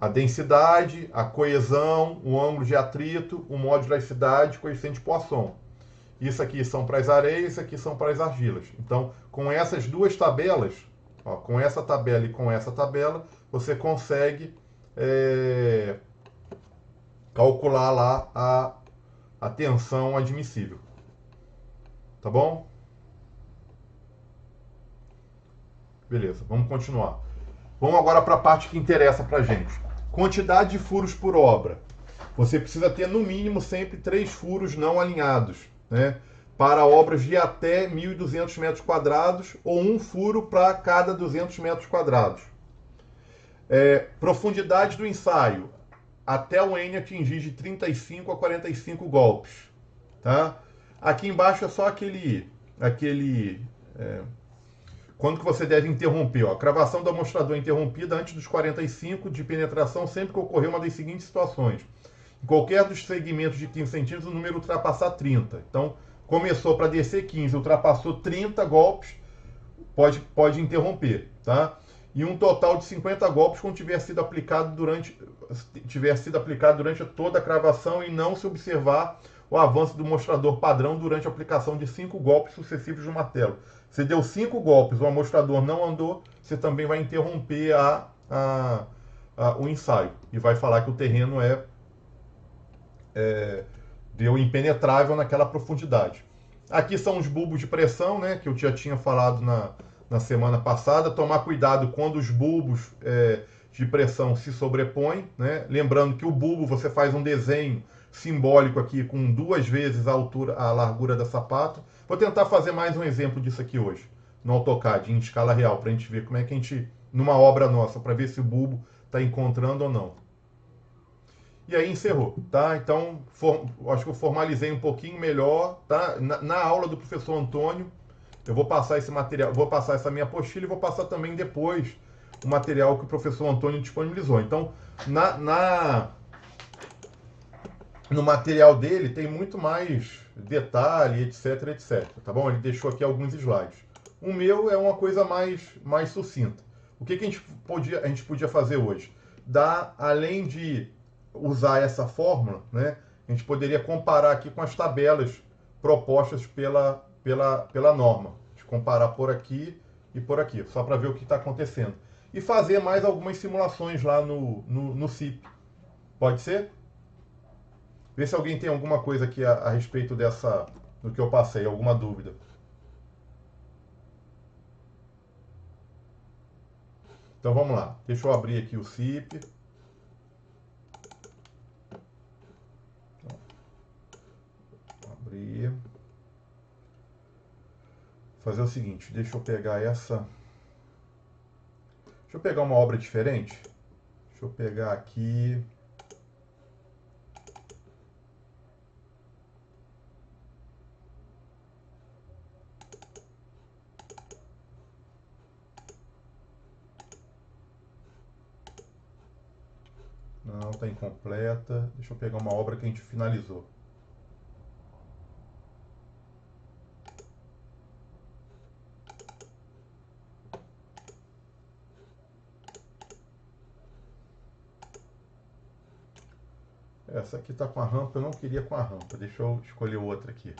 a densidade, a coesão, o ângulo de atrito, o modo de elasticidade, coeficiente de Poisson. Isso aqui são para as areias, isso aqui são para as argilas. Então, com essas duas tabelas, ó, com essa tabela e com essa tabela, você consegue calcular lá a tensão admissível. Tá bom? Beleza, vamos continuar. Vamos agora para a parte que interessa para a gente. Quantidade de furos por obra. Você precisa ter no mínimo sempre 3 furos não alinhados, né? Para obras de até 1.200 metros quadrados ou um furo para cada 200 metros quadrados. Profundidade do ensaio. Até o N atingir de 35 a 45 golpes. Tá? Aqui embaixo é só quando que você deve interromper. Ó, a cravação do amostrador interrompida antes dos 45 de penetração sempre que ocorrer uma das seguintes situações. Em qualquer dos segmentos de 15 centímetros, o número ultrapassar 30. Então, começou para descer 15, ultrapassou 30 golpes, pode interromper. Tá? E um total de 50 golpes quando tiver sido aplicado durante toda a cravação e não se observar o avanço do mostrador padrão durante a aplicação de 5 golpes sucessivos do martelo. Se deu 5 golpes, o amostrador não andou, você também vai interromper o ensaio e vai falar que o terreno deu impenetrável naquela profundidade. Aqui são os bulbos de pressão, né, que eu já tinha falado na semana passada. Tomar cuidado quando os bulbos de pressão se sobrepõem, né? Lembrando que o bulbo você faz um desenho simbólico aqui com 2 vezes a largura da sapato. Vou tentar fazer mais um exemplo disso aqui hoje, no AutoCAD, em escala real, para a gente ver como é que a gente, numa obra nossa, para ver se o bulbo está encontrando ou não. E aí encerrou, tá? Então, acho que eu formalizei um pouquinho melhor, tá? Na aula do professor Antônio, eu vou passar esse material, vou passar essa minha apostila e vou passar também depois o material que o professor Antônio disponibilizou. Então, no material dele tem muito mais detalhe, etc, etc. Tá bom? Ele deixou aqui alguns slides. O meu é uma coisa mais sucinta. O que a gente podia fazer hoje? Além de usar essa fórmula, né, a gente poderia comparar aqui com as tabelas propostas pela norma. A gente comparar por aqui e por aqui, só para ver o que está acontecendo. E fazer mais algumas simulações lá no CIP. Pode ser? Vê se alguém tem alguma coisa aqui a respeito do que eu passei, alguma dúvida. Então vamos lá. Deixa eu abrir aqui o CIP. Abrir. Fazer o seguinte, deixa eu pegar uma obra diferente. Deixa eu pegar aqui. Não, está incompleta. Deixa eu pegar uma obra que a gente finalizou. Essa aqui está com a rampa, eu não queria com a rampa. Deixa eu escolher outra aqui.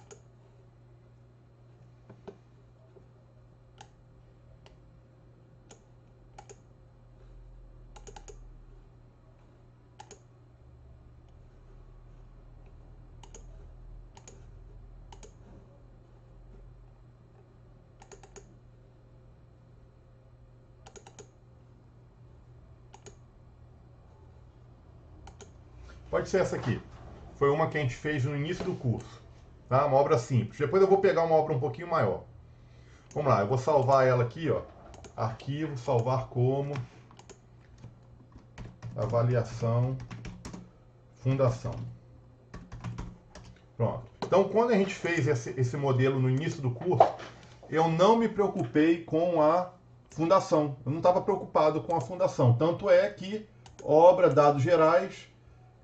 Pode ser essa aqui. Foi uma que a gente fez no início do curso. Tá? Uma obra simples. Depois eu vou pegar uma obra um pouquinho maior. Vamos lá, eu vou salvar ela aqui, ó. Arquivo, salvar como. Avaliação. Fundação. Pronto. Então, quando a gente fez esse modelo no início do curso, eu não me preocupei com a fundação. Eu não estava preocupado com a fundação. Tanto é que obra, dados gerais,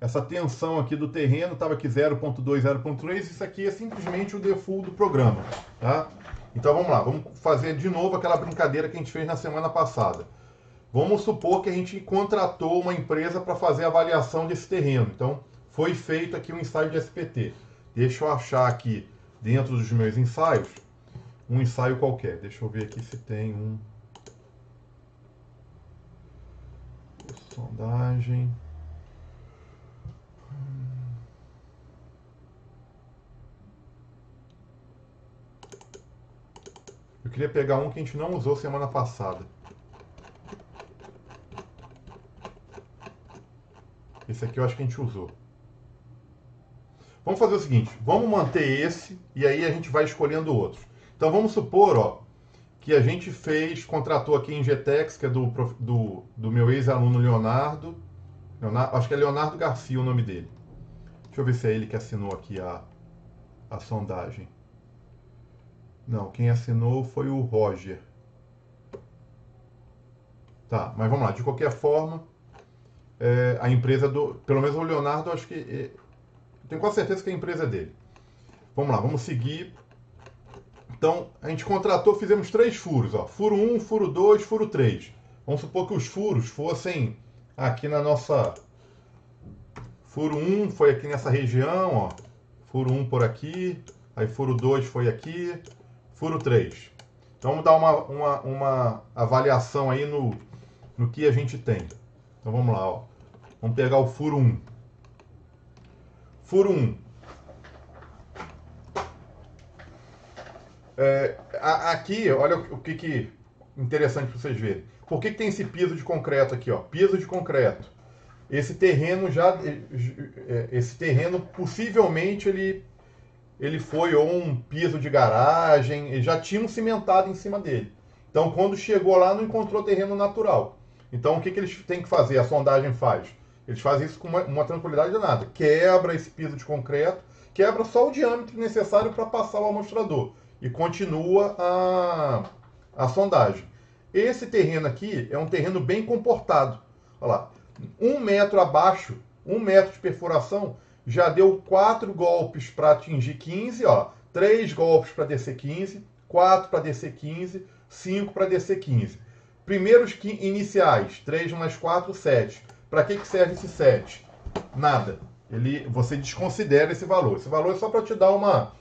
essa tensão aqui do terreno estava aqui 0.2, 0.3. Isso aqui é simplesmente o default do programa. Tá? Então vamos lá, vamos fazer de novo aquela brincadeira que a gente fez na semana passada. Vamos supor que a gente contratou uma empresa para fazer a avaliação desse terreno. Então, foi feito aqui um ensaio de SPT. Deixa eu achar aqui, dentro dos meus ensaios, um ensaio qualquer. Deixa eu ver aqui se tem um... Sondagem... Eu queria pegar um que a gente não usou semana passada. Esse aqui eu acho que a gente usou. Vamos fazer o seguinte, vamos manter esse e aí a gente vai escolhendo outros. Então vamos supor, ó, que a gente contratou aqui em GTEX, que é do meu ex-aluno Leonardo, acho que é Leonardo Garcia o nome dele. Deixa eu ver se é ele que assinou aqui a sondagem. Não, quem assinou foi o Roger. Tá, mas vamos lá. De qualquer forma, a empresa pelo menos o Leonardo, acho que... tenho quase certeza que é a empresa dele. Vamos lá, vamos seguir. Então, a gente contratou, fizemos 3 furos. Ó, furo 1, furo 2, furo 3. Vamos supor que os furos fossem aqui na nossa... Furo 1 foi aqui nessa região, ó. Furo 1 por aqui. Aí furo 2 foi aqui. Furo 3. Então vamos dar uma avaliação aí no que a gente tem. Então vamos lá, ó. Vamos pegar o furo 1. Furo 1. Aqui, olha o que interessante para vocês verem. Por que tem esse piso de concreto aqui, ó? Piso de concreto. Esse terreno possivelmente ele foi ou um piso de garagem, ele já tinha um cimentado em cima dele. Então, quando chegou lá, não encontrou terreno natural. Então, o que eles têm que fazer? A sondagem faz. Eles fazem isso com uma tranquilidade danada. Quebra esse piso de concreto, quebra só o diâmetro necessário para passar o amostrador. E continua a sondagem. Esse terreno aqui é um terreno bem comportado. Olha lá. 1 metro abaixo, 1 metro de perfuração, já deu 4 golpes para atingir 15, ó, 3 golpes para descer 15, 4 para descer 15, 5 para descer 15. Primeiros iniciais, 3 mais 4, 7. Para que serve esse 7? Nada. Você desconsidera esse valor. Esse valor é só para te dar uma...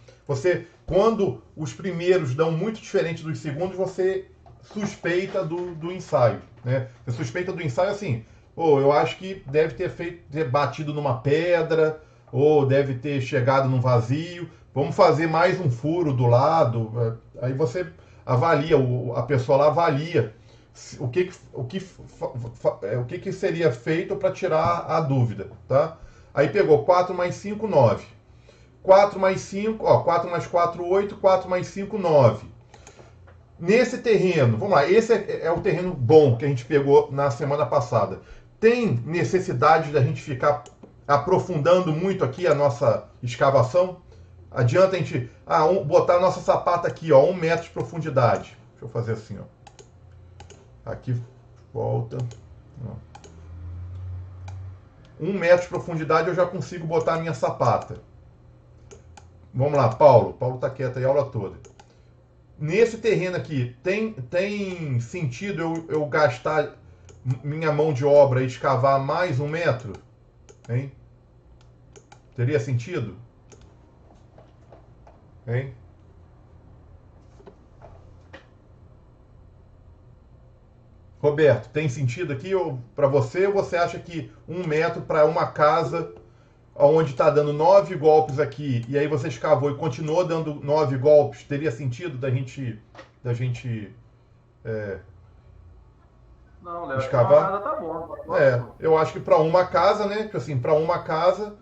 quando os primeiros dão muito diferente dos segundos, você suspeita do ensaio. Né? Você suspeita do ensaio assim... eu acho que deve ter batido numa pedra, ou deve ter chegado num vazio. Vamos fazer mais um furo do lado. Aí você avalia, a pessoa lá avalia o que seria feito para tirar a dúvida. Tá? Aí pegou 4 mais 5, 9. 4 mais 5, 4 mais 4, 8. 4 mais 5, 9. Nesse terreno, vamos lá, esse é o terreno bom que a gente pegou na semana passada. Tem necessidade da gente ficar aprofundando muito aqui a nossa escavação? Adianta a gente botar a nossa sapata aqui, ó, 1 metro de profundidade. Deixa eu fazer assim, ó. Aqui, volta. Ó. 1 metro de profundidade eu já consigo botar a minha sapata. Vamos lá, Paulo. Paulo está quieto aí a aula toda. Nesse terreno aqui, tem sentido eu gastar minha mão de obra e escavar mais 1 metro? Hein? Teria sentido? Hein? Roberto, tem sentido aqui para você, ou você acha que 1 metro para uma casa onde está dando 9 golpes aqui, e aí você escavou e continuou dando 9 golpes, teria sentido da gente não, Léo, escavar? uma casa tá bom. Eu acho que para uma casa, né? Tipo assim, para uma casa,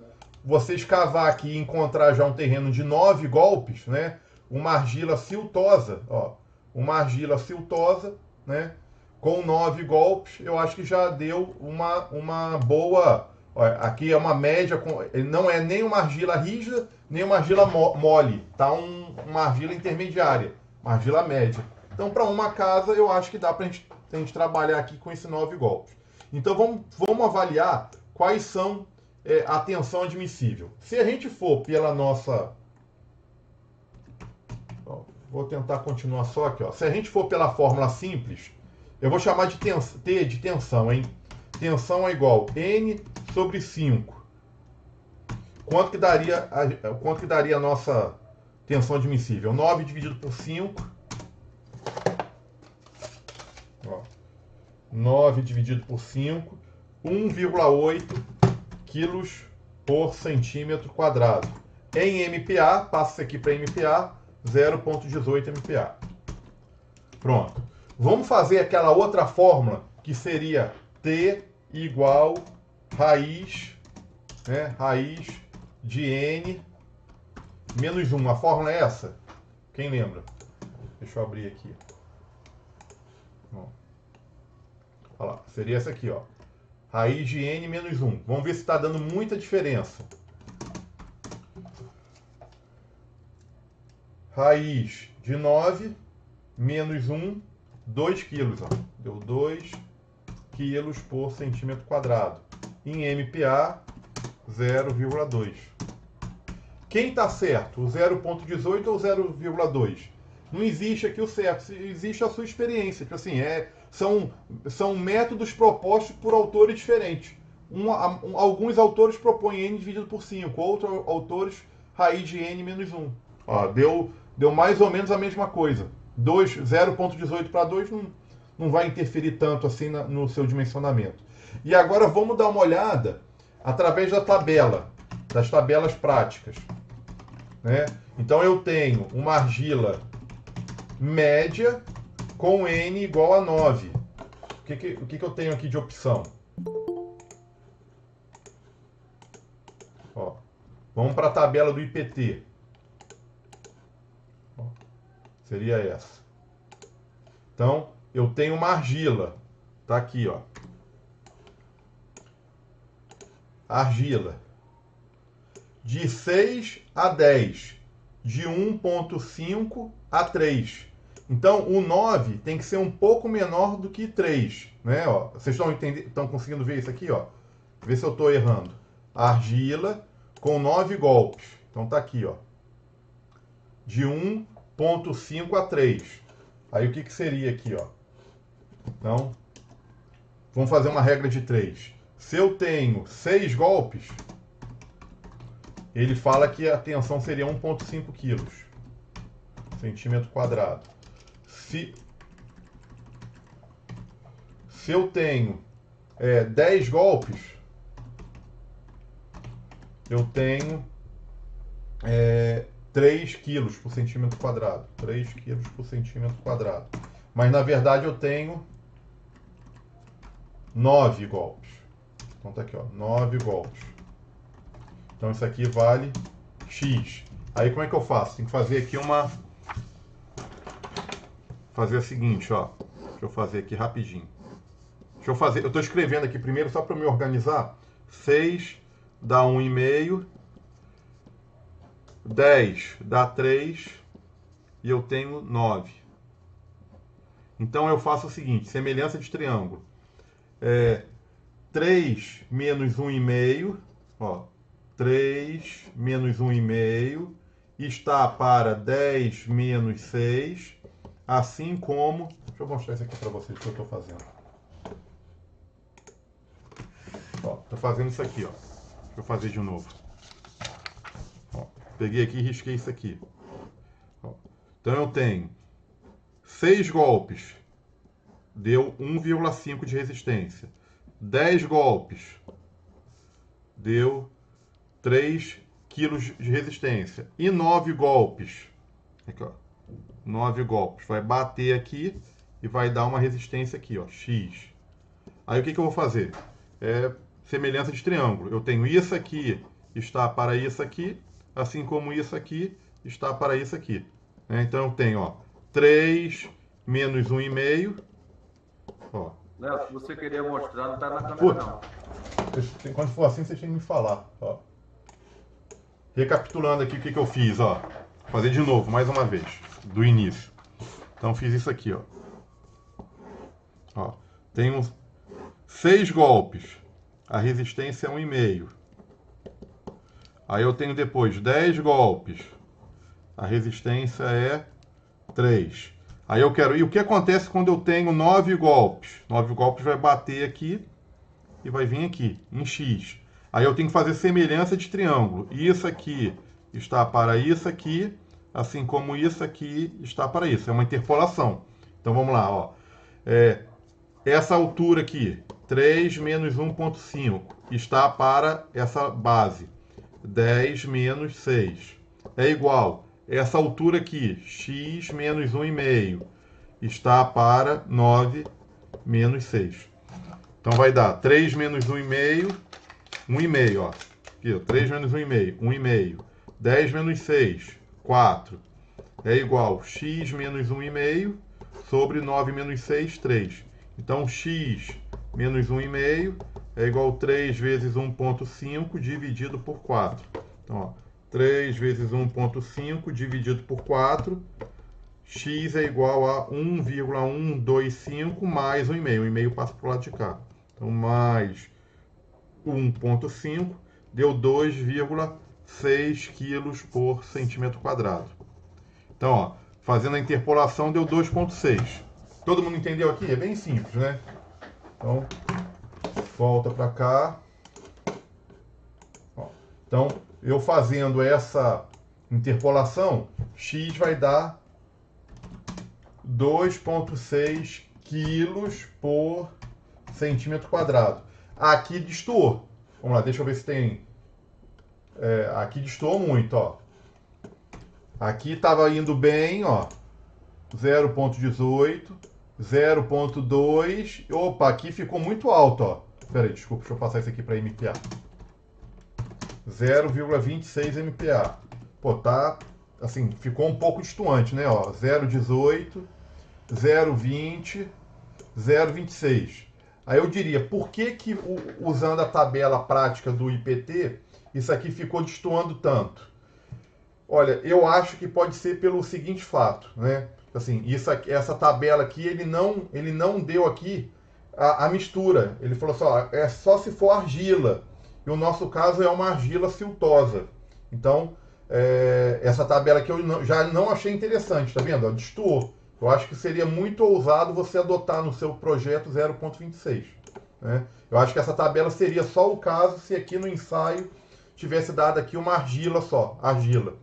você escavar aqui e encontrar já um terreno de 9 golpes, né? Uma argila siltosa, ó. Uma argila siltosa, né? Com 9 golpes, eu acho que já deu uma boa... Olha, aqui é uma média, não é nem uma argila rígida, nem uma argila mole. Tá uma argila intermediária, uma argila média. Então, para uma casa, eu acho que dá para a gente trabalhar aqui com esses 9 golpes. Então, vamos avaliar quais são a tensão admissível. Se a gente for pela nossa... Ó, vou tentar continuar só aqui. Ó. Se a gente for pela fórmula simples, Eu vou chamar de T de tensão, hein? Tensão é igual N sobre 5. Quanto que daria a nossa tensão admissível? 9 dividido por 5. Ó, 9 dividido por 5. 1,8 quilos por centímetro quadrado. Em MPa, passa isso aqui para MPa, 0,18 MPa. Pronto. Vamos fazer aquela outra fórmula que seria T igual raiz, né, raiz de N menos 1. A fórmula é essa? Quem lembra? Deixa eu abrir aqui. Ó. Olha lá, seria essa aqui, ó. Raiz de N menos 1. Vamos ver se está dando muita diferença. Raiz de 9 menos 1, 2 quilos. Ó. Deu 2 quilos por centímetro quadrado. Em MPa, 0,2. Quem está certo? O 0,18 ou 0,2? Não existe aqui o certo, existe a sua experiência. Tipo assim, são métodos propostos por autores diferentes. Alguns autores propõem n dividido por 5, outros autores raiz de n menos 1. Ó, deu mais ou menos a mesma coisa. 0,18 para 2 não vai interferir tanto assim no seu dimensionamento. E agora vamos dar uma olhada através da tabela, das tabelas práticas. Né? Então eu tenho uma argila média com N igual a 9. O que eu tenho aqui de opção? Ó, vamos para a tabela do IPT. Ó, seria essa. Então, eu tenho uma argila. Tá aqui, ó. Argila. De 6 a 10. De 1,5 a 3. Então, o 9 tem que ser um pouco menor do que 3. Né? Ó, vocês estão conseguindo ver isso aqui? Ó? Ver se eu estou errando. Argila com 9 golpes. Então, tá aqui. Ó. De 1,5 a 3. Aí, o que seria aqui? Ó? Então, vamos fazer uma regra de 3. Se eu tenho 6 golpes, ele fala que a tensão seria 1,5 quilos centímetro quadrado. Se eu tenho 10 golpes, eu tenho 3 quilos por centímetro quadrado. 3 quilos por centímetro quadrado. Mas, na verdade, eu tenho 9 golpes. Então, tá aqui, ó, 9 golpes. Então, isso aqui vale X. Aí, como é que eu faço? Tem que fazer aqui fazer o seguinte, ó. Deixa eu fazer aqui rapidinho. Eu estou escrevendo aqui primeiro só para me organizar. 6 dá 1,5. 10 dá 3. E eu tenho 9. Então, eu faço o seguinte, semelhança de triângulo. 3 menos 1,5, ó, 3 menos 1,5 está para 10 menos 6, assim como... Deixa eu mostrar isso aqui para vocês, o que eu estou fazendo. Estou fazendo isso aqui, ó. Deixa eu fazer de novo. Ó, peguei aqui e risquei isso aqui. Ó, então eu tenho 6 golpes, deu 1,5 de resistência. 10 golpes, deu 3 quilos de resistência. E 9 golpes, aqui, ó, 9 golpes, vai bater aqui e vai dar uma resistência aqui, ó, X. Aí o que eu vou fazer? Semelhança de triângulo. Eu tenho isso aqui está para isso aqui, assim como isso aqui está para isso aqui. Então eu tenho, ó, 3 menos 1,5, ó. Léo, se você queria mostrar, não está na câmera, não. Quando for assim, você tinha que me falar. Ó. Recapitulando aqui o que eu fiz, ó. Vou fazer de novo, mais uma vez, do início. Então, fiz isso aqui, ó. Ó. Tenho 6 golpes. A resistência é 1,5. Aí eu tenho depois 10 golpes. A resistência é 3. Aí eu quero... E o que acontece quando eu tenho 9 golpes? 9 golpes vai bater aqui e vai vir aqui, em X. Aí eu tenho que fazer semelhança de triângulo. Isso aqui está para isso aqui, assim como isso aqui está para isso. É uma interpolação. Então vamos lá, ó. Essa altura aqui, 3 menos 1,5, está para essa base, 10 menos 6. É igual, essa altura aqui, x menos 1,5, está para 9 menos 6. Então vai dar 3 menos 1,5, 1,5, ó. Aqui, ó, 3 menos 1,5, 1,5. 10 menos 6, 4. É igual x menos 1,5 sobre 9 menos 6, 3. Então, x menos 1,5 é igual a 3 vezes 1,5 dividido por 4. Então, ó, 3 vezes 1,5 dividido por 4, x é igual a 1,125 mais 1,5. 1,5 passa para o lado de cá. Então, mais 1,5 deu 2,6 quilos por centímetro quadrado. Então, ó, fazendo a interpolação deu 2,6. Todo mundo entendeu aqui? É bem simples, né? Então, volta para cá. Ó, então, eu fazendo essa interpolação, x vai dar 2,6 quilos por centímetro quadrado. Aqui destoou. Vamos lá, deixa eu ver se tem... aqui destoou muito, ó. Aqui estava indo bem, ó. 0,18, 0,2. Opa, aqui ficou muito alto, ó. Espera aí, desculpa, deixa eu passar isso aqui para MPa. 0,26 MPa. Pô, tá, assim, ficou um pouco distoante, né, ó. 0,18, 0,20, 0,26. Aí eu diria, por que usando a tabela prática do IPT, isso aqui ficou destoando tanto? Olha, eu acho que pode ser pelo seguinte fato, né? Assim, essa tabela aqui, ele não deu aqui a mistura. Ele falou só, é só se for argila. E o nosso caso é uma argila siltosa. Então, essa tabela aqui eu já não achei interessante, tá vendo? Destoou. Eu acho que seria muito ousado você adotar no seu projeto 0,26. Né? Eu acho que essa tabela seria só o caso se aqui no ensaio tivesse dado aqui uma argila só, argila.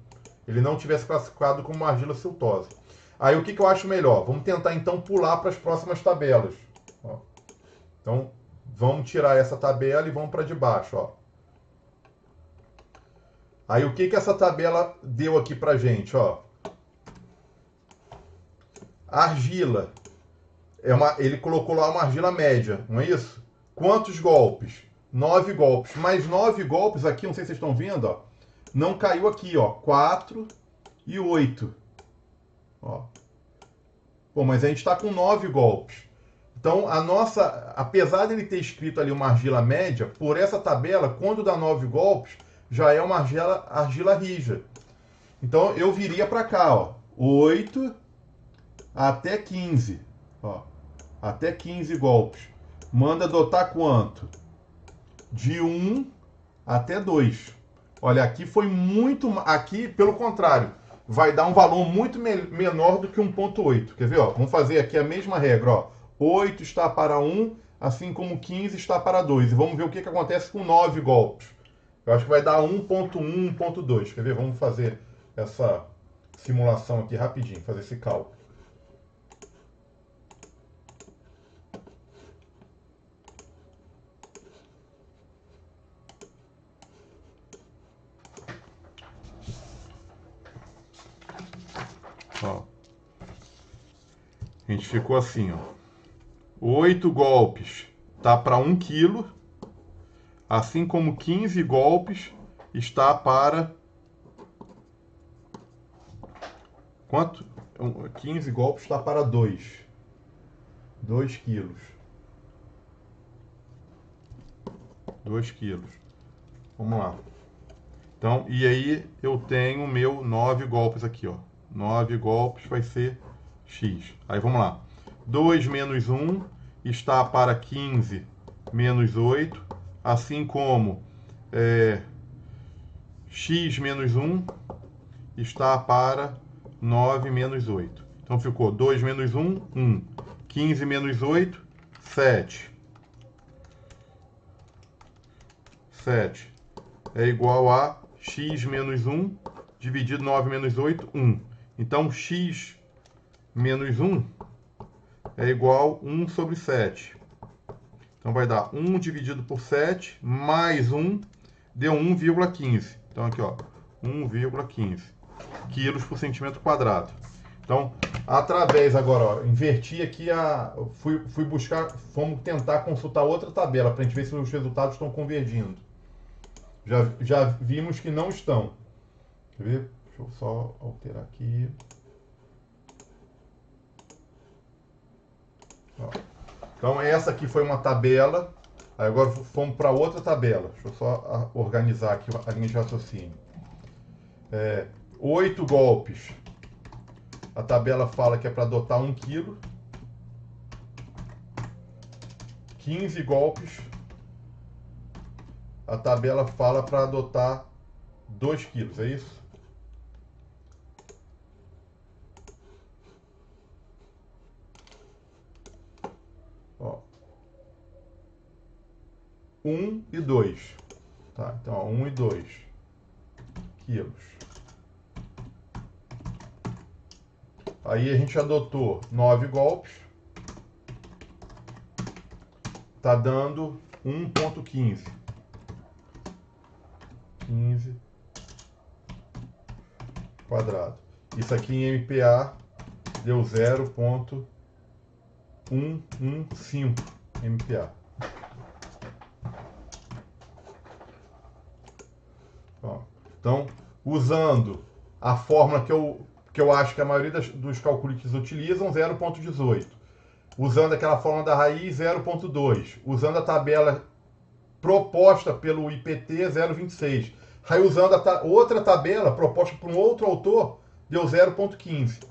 Ele não tivesse classificado como uma argila siltosa. Aí o que eu acho melhor? Vamos tentar então pular para as próximas tabelas. Ó. Então, vamos tirar essa tabela e vamos para de baixo. Ó. Aí o que essa tabela deu aqui para gente? Ó. Argila. Ele colocou lá uma argila média, não é isso? Quantos golpes? 9 golpes. Mais 9 golpes aqui, não sei se vocês estão vendo, ó. Não caiu aqui, ó. 4 e 8. Ó. Bom, mas a gente está com 9 golpes. Então, apesar de ele ter escrito ali uma argila média, por essa tabela, quando dá 9 golpes, já é uma argila rija. Então, eu viria para cá, ó. 8 até 15. Ó. Até 15 golpes. Manda adotar quanto? De 1 até 2. Olha, aqui foi muito... Aqui, pelo contrário, vai dar um valor muito menor do que 1,8. Quer ver? Ó? Vamos fazer aqui a mesma regra. Ó. 8 está para 1, assim como 15 está para 2. E vamos ver o que acontece com 9 golpes. Eu acho que vai dar 1,1, 1,2. Quer ver? Vamos fazer essa simulação aqui rapidinho, fazer esse cálculo. Ó. A gente ficou assim, ó. 8 golpes tá para 1 quilo, assim como 15 golpes está para... Quanto? 15 golpes está para 2 quilos. 2 quilos. Vamos lá. Então, e aí eu tenho meu 9 golpes aqui, ó. 9 golpes vai ser X. Aí vamos lá. 2 menos 1 está para 15 menos 8, assim como X menos 1 está para 9 menos 8. Então ficou 2 menos 1, 1. 15 menos 8, 7. 7 é igual a x menos 1 dividido 9 menos 8, 1. Então, x menos 1 é igual a 1 sobre 7. Então, vai dar 1 dividido por 7 mais 1 deu 1,15. Então, aqui, ó, 1,15 quilos por centímetro quadrado. Então, através agora, ó, inverti aqui fui buscar, vamos tentar consultar outra tabela para a gente ver se os resultados estão convergindo. Já vimos que não estão. Quer ver? Deixa eu só alterar aqui. Ó. Então, essa aqui foi uma tabela. Aí agora fomos para outra tabela. Deixa eu só organizar aqui a linha de raciocínio. 8 golpes. A tabela fala que é para adotar 1 kg. 15 golpes. A tabela fala para adotar 2 quilos, é isso? Ó. 1 e 2. Tá, então, ó, 1 e 2 quilos. Aí a gente adotou 9 golpes. Tá dando 1,15. 15 quadrado. Isso aqui em MPa deu 0,115 MPa. Ó, então, usando a fórmula que eu acho que a maioria dos calculistas utilizam, 0,18. Usando aquela fórmula da raiz, 0,2. Usando a tabela proposta pelo IPT, 0,26. Aí usando outra tabela proposta por um outro autor, deu 0,15.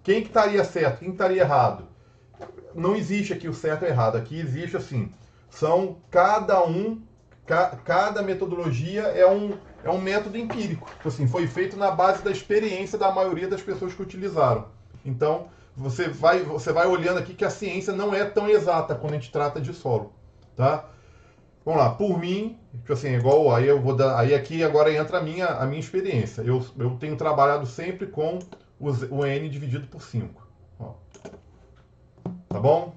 Quem que estaria certo? Quem estaria errado? Não existe aqui o certo e o errado. Aqui existe assim, são cada metodologia é um método empírico. Assim, foi feito na base da experiência da maioria das pessoas que utilizaram. Então, você vai olhando aqui que a ciência não é tão exata quando a gente trata de solo, tá? Vamos lá, por mim, assim, igual aí eu vou dar, aí aqui agora entra a minha experiência. Eu tenho trabalhado sempre com o N dividido por 5. Ó. Tá bom?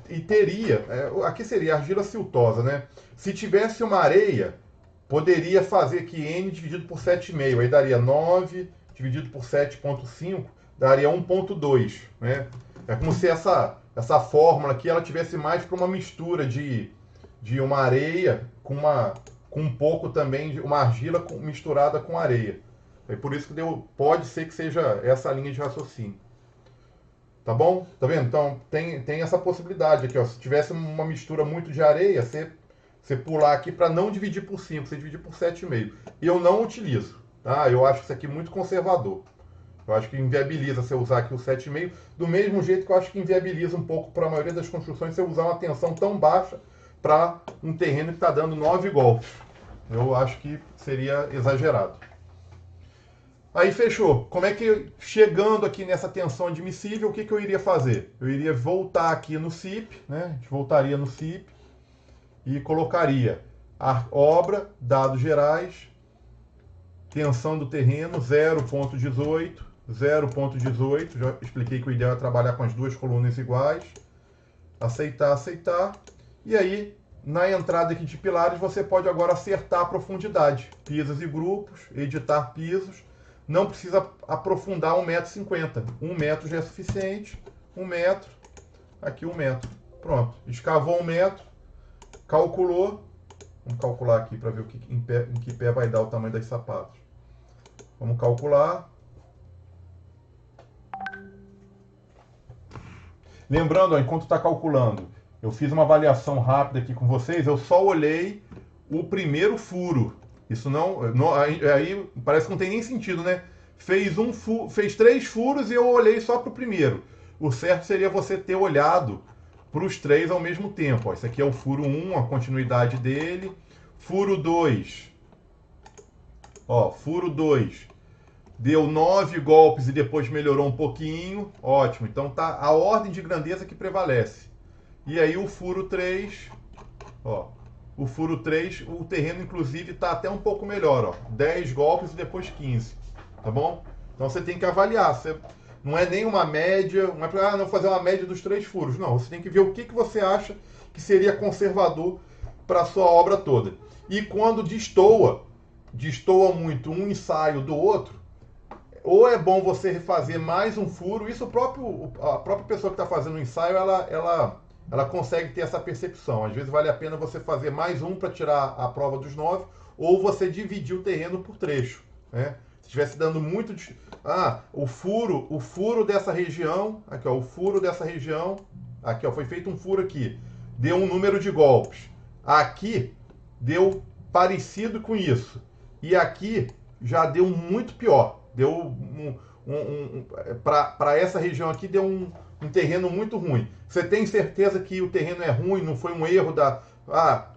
E teria, aqui seria argila siltosa, né? Se tivesse uma areia, poderia fazer aqui N dividido por 7,5. Aí daria 9 dividido por 7,5, daria 1,2. Né? É como se essa fórmula aqui ela tivesse mais para uma mistura de uma areia com um pouco também de uma argila misturada com areia. É por isso que pode ser que seja essa linha de raciocínio. Tá bom? Tá vendo? Então tem essa possibilidade aqui. Ó. Se tivesse uma mistura muito de areia, você pular aqui para não dividir por 5, você dividir por 7,5. E eu não utilizo, tá? Eu acho isso aqui muito conservador. Eu acho que inviabiliza você usar aqui o 7,5, do mesmo jeito que eu acho que inviabiliza um pouco para a maioria das construções você usar uma tensão tão baixa para um terreno que está dando 9 golpes. Eu acho que seria exagerado. Aí fechou. Como é que, chegando aqui nessa tensão admissível, o que eu iria fazer? Eu iria voltar aqui no CIP, né? A gente voltaria no CIP e colocaria a obra, dados gerais, tensão do terreno, 0,18, 0,18. Já expliquei que o ideal é trabalhar com as duas colunas iguais. Aceitar, aceitar. E aí, na entrada aqui de pilares, você pode agora acertar a profundidade. Pisos e grupos, editar pisos. Não precisa aprofundar 1,50 m. 1 metro já é suficiente. 1 metro. Aqui 1 metro. Pronto. Escavou 1 metro. Calculou. Vamos calcular aqui para ver em que pé vai dar o tamanho das sapatos. Vamos calcular. Lembrando, ó, enquanto está calculando, eu fiz uma avaliação rápida aqui com vocês. Eu só olhei o primeiro furo. Isso aí parece que não tem nem sentido, né? Fez 3 furos e eu olhei só para o primeiro. O certo seria você ter olhado para os três ao mesmo tempo. Ó, esse aqui é o furo 1, a continuidade dele. Furo 2. Ó, furo 2. Deu 9 golpes e depois melhorou um pouquinho. Ótimo. Então tá a ordem de grandeza que prevalece. E aí o furo 3, ó. O furo 3, o terreno inclusive está até um pouco melhor, ó. 10 golpes e depois 15. Tá bom? Então você tem que avaliar. Você, não é nem uma média, não é para não fazer uma média dos 3 furos. Não, você tem que ver o que você acha que seria conservador para a sua obra toda. E quando destoa muito um ensaio do outro, ou é bom você refazer mais um furo. Isso a própria pessoa que está fazendo o ensaio, ela consegue ter essa percepção. Às vezes vale a pena você fazer mais um para tirar a prova dos 9, ou você dividir o terreno por trecho, né? Se estivesse dando muito o furo dessa região, aqui ó, o furo dessa região, aqui ó, foi feito um furo aqui, deu um número de golpes. Aqui deu parecido com isso. E aqui já deu muito pior. Deu para essa região aqui deu um terreno muito ruim. Você tem certeza que o terreno é ruim, não foi um erro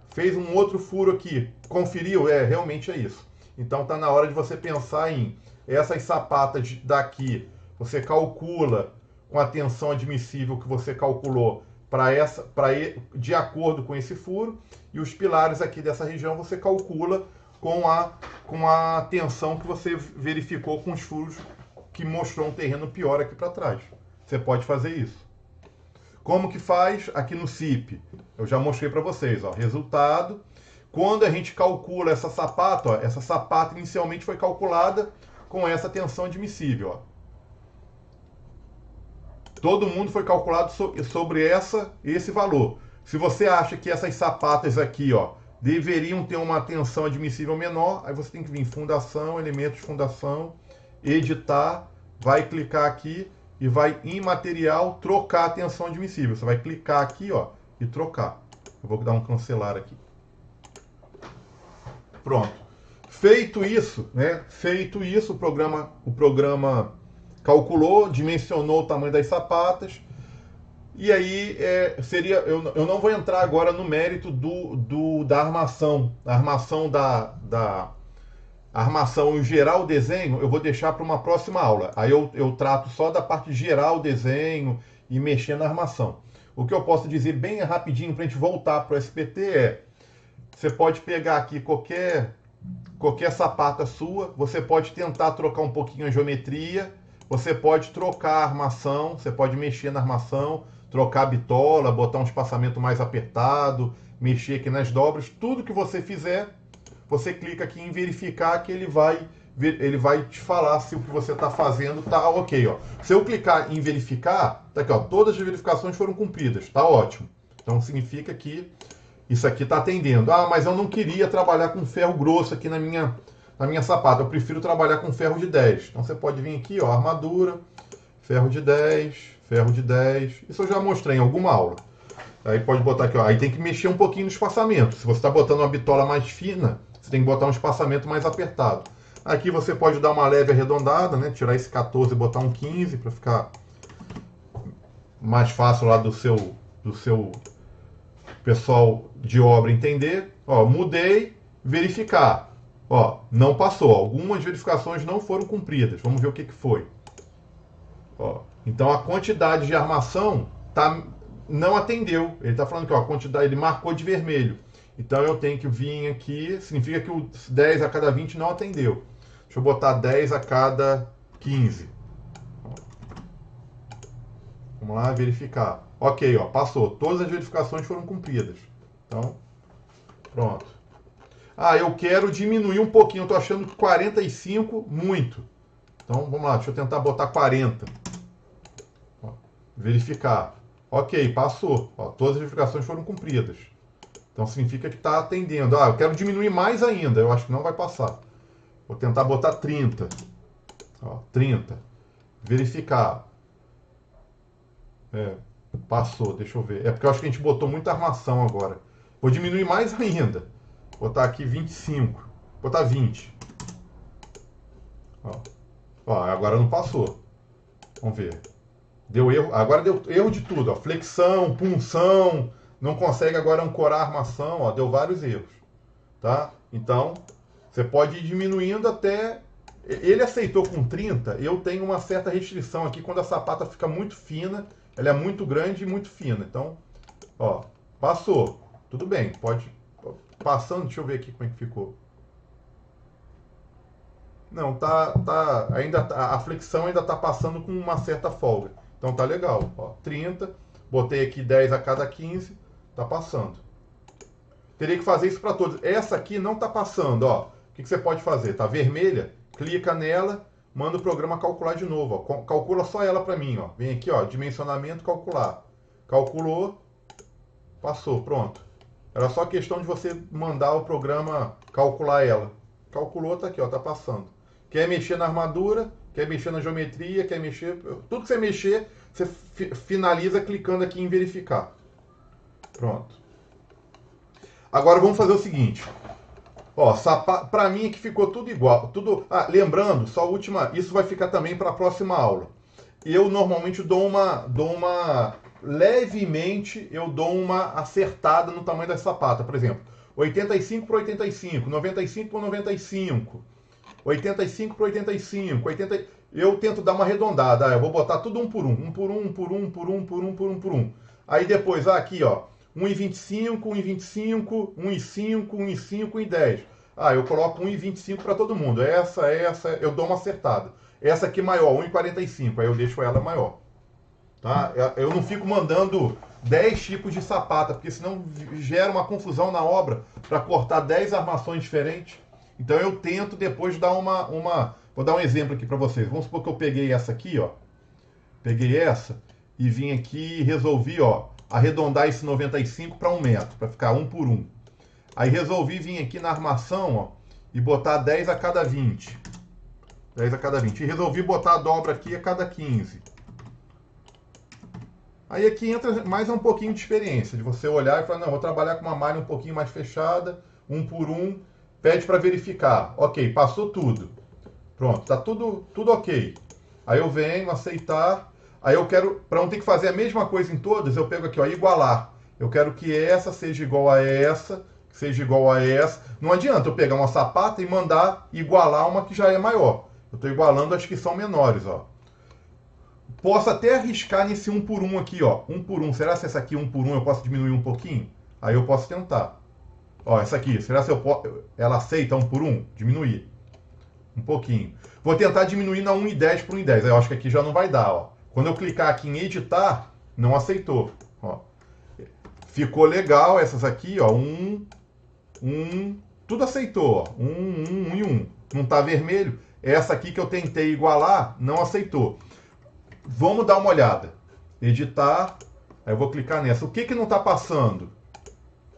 fez um outro furo aqui, conferiu? Realmente é isso. Então tá na hora de você pensar em essas sapatas daqui, você calcula com a tensão admissível que você calculou de acordo com esse furo, e os pilares aqui dessa região você calcula com a tensão que você verificou com os furos que mostrou um terreno pior aqui para trás. Você pode fazer isso. Como que faz? Aqui no CIP, eu já mostrei para vocês, ó, resultado. Quando a gente calcula essa sapata, ó, essa sapata inicialmente foi calculada com essa tensão admissível. Ó. Todo mundo foi calculado sobre esse valor. Se você acha que essas sapatas aqui, ó, deveriam ter uma tensão admissível menor, aí você tem que vir em fundação, elementos de fundação, editar, vai clicar aqui e vai em material trocar a tensão admissível. Você vai clicar aqui, ó, e trocar. Eu vou dar um cancelar aqui. Pronto. Feito isso, né? Feito isso, o programa calculou, dimensionou o tamanho das sapatas. E aí eu não vou entrar agora no mérito da armação. A armação a armação em geral, o desenho, eu vou deixar para uma próxima aula. Aí eu trato só da parte geral, o desenho e mexer na armação. O que eu posso dizer bem rapidinho para a gente voltar para o SPT você pode pegar aqui qualquer sapata sua, você pode tentar trocar um pouquinho a geometria, você pode trocar a armação, você pode mexer na armação, trocar a bitola, botar um espaçamento mais apertado, mexer aqui nas dobras, tudo que você fizer, você clica aqui em verificar que ele vai te falar se o que você está fazendo está ok. Ó. Se eu clicar em verificar, tá aqui, ó, todas as verificações foram cumpridas, está ótimo. Então significa que isso aqui está atendendo. Mas eu não queria trabalhar com ferro grosso aqui na minha sapata, eu prefiro trabalhar com ferro de 10. Então você pode vir aqui, ó, armadura, ferro de 10, ferro de 10. Isso eu já mostrei em alguma aula. Aí pode botar aqui, ó, aí tem que mexer um pouquinho no espaçamento. Se você está botando uma bitola mais fina, você tem que botar um espaçamento mais apertado. Aqui você pode dar uma leve arredondada, né? Tirar esse 14 e botar um 15 para ficar mais fácil lá do seu pessoal de obra entender. Ó, mudei, verificar. Ó, não passou. Algumas verificações não foram cumpridas. Vamos ver o que foi. Ó, então a quantidade de armação não atendeu. Ele está falando que ó, a quantidade, ele marcou de vermelho. Então eu tenho que vir aqui, significa que o 10 a cada 20 não atendeu. Deixa eu botar 10 a cada 15. Vamos lá, verificar. Ok, ó, passou. Todas as verificações foram cumpridas. Então, pronto. Eu quero diminuir um pouquinho. Eu estou achando que 45, muito. Então, vamos lá, deixa eu tentar botar 40. Ó, verificar. Ok, passou. Ó, todas as verificações foram cumpridas. Então significa que está atendendo. Eu quero diminuir mais ainda. Eu acho que não vai passar. Vou tentar botar 30. Ó, 30. Verificar. Passou, deixa eu ver. É porque eu acho que a gente botou muita armação agora. Vou diminuir mais ainda. Botar aqui 25. Botar 20. Ó, agora não passou. Vamos ver. Deu erro, agora deu erro de tudo, ó. Flexão, punção, não consegue agora ancorar a armação, ó, deu vários erros, tá? Então, você pode ir diminuindo até... Ele aceitou com 30, eu tenho uma certa restrição aqui quando a sapata fica muito fina, ela é muito grande e muito fina. Então, ó, passou, tudo bem, pode... Passando, deixa eu ver aqui como é que ficou. Não, a flexão ainda tá passando com uma certa folga. Então tá legal, ó, 30, botei aqui 10 a cada 15, tá passando. Teria que fazer isso para todos. Essa aqui não tá passando, ó. O que você pode fazer? Tá vermelha? Clica nela, manda o programa calcular de novo, ó. Calcula só ela para mim, ó. Vem aqui, ó, dimensionamento, calcular. Calculou, passou, pronto. Era só questão de você mandar o programa calcular ela. Calculou, tá aqui, ó, tá passando. Quer mexer na armadura, quer mexer na geometria, quer mexer... Tudo que você mexer, você finaliza clicando aqui em verificar. Pronto. Agora vamos fazer o seguinte. Ó, para mim aqui ficou tudo igual. Tudo... lembrando, só a última... Isso vai ficar também para a próxima aula. Eu normalmente levemente, eu dou uma acertada no tamanho da sapata. Por exemplo, 85 por 85, 95 por 95, 85 por 85, 80... Eu tento dar uma arredondada. Eu vou botar tudo um por um. Um por um, um por um, um por um, um por um, por um, por um. Aí depois, aqui, ó. 1,25, 1,25, 1,5, 1,5, 1,10. Eu coloco 1,25 para todo mundo. Essa, eu dou uma acertada. Essa aqui maior, 1,45. Aí eu deixo ela maior. Tá? Eu não fico mandando 10 tipos de sapata, porque senão gera uma confusão na obra para cortar 10 armações diferentes. Então eu tento depois dar Vou dar um exemplo aqui para vocês. Vamos supor que eu peguei essa aqui, ó. Peguei essa e vim aqui e resolvi, ó, arredondar esse 95 para 1 metro, para ficar 1 por 1. Aí resolvi vir aqui na armação, ó, e botar 10 a cada 20. 10 a cada 20. E resolvi botar a dobra aqui a cada 15. Aí aqui entra mais um pouquinho de experiência, de você olhar e falar, não, vou trabalhar com uma malha um pouquinho mais fechada, 1 por 1, pede para verificar. Ok, passou tudo. Pronto, tá tudo ok. Aí eu venho, aceitar. Aí eu quero, para não ter que fazer a mesma coisa em todas, eu pego aqui, ó, igualar. Eu quero que essa seja igual a essa, que seja igual a essa. Não adianta eu pegar uma sapata e mandar igualar uma que já é maior. Eu estou igualando as que são menores, ó. Posso até arriscar nesse 1 por 1 aqui, ó. 1 por 1. Será que essa aqui 1 por 1 eu posso diminuir um pouquinho? Aí eu posso tentar. Ó, essa aqui, será que ela aceita 1 por 1? Diminuir. Um pouquinho. Vou tentar diminuir na 1,10 por 1,10. Aí eu acho que aqui já não vai dar, ó. Quando eu clicar aqui em editar, não aceitou. Ó. Ficou legal essas aqui, ó. Tudo aceitou, ó. 1 e 1. Não tá vermelho. Essa aqui que eu tentei igualar, não aceitou. Vamos dar uma olhada. Editar. Aí eu vou clicar nessa. O que não está passando?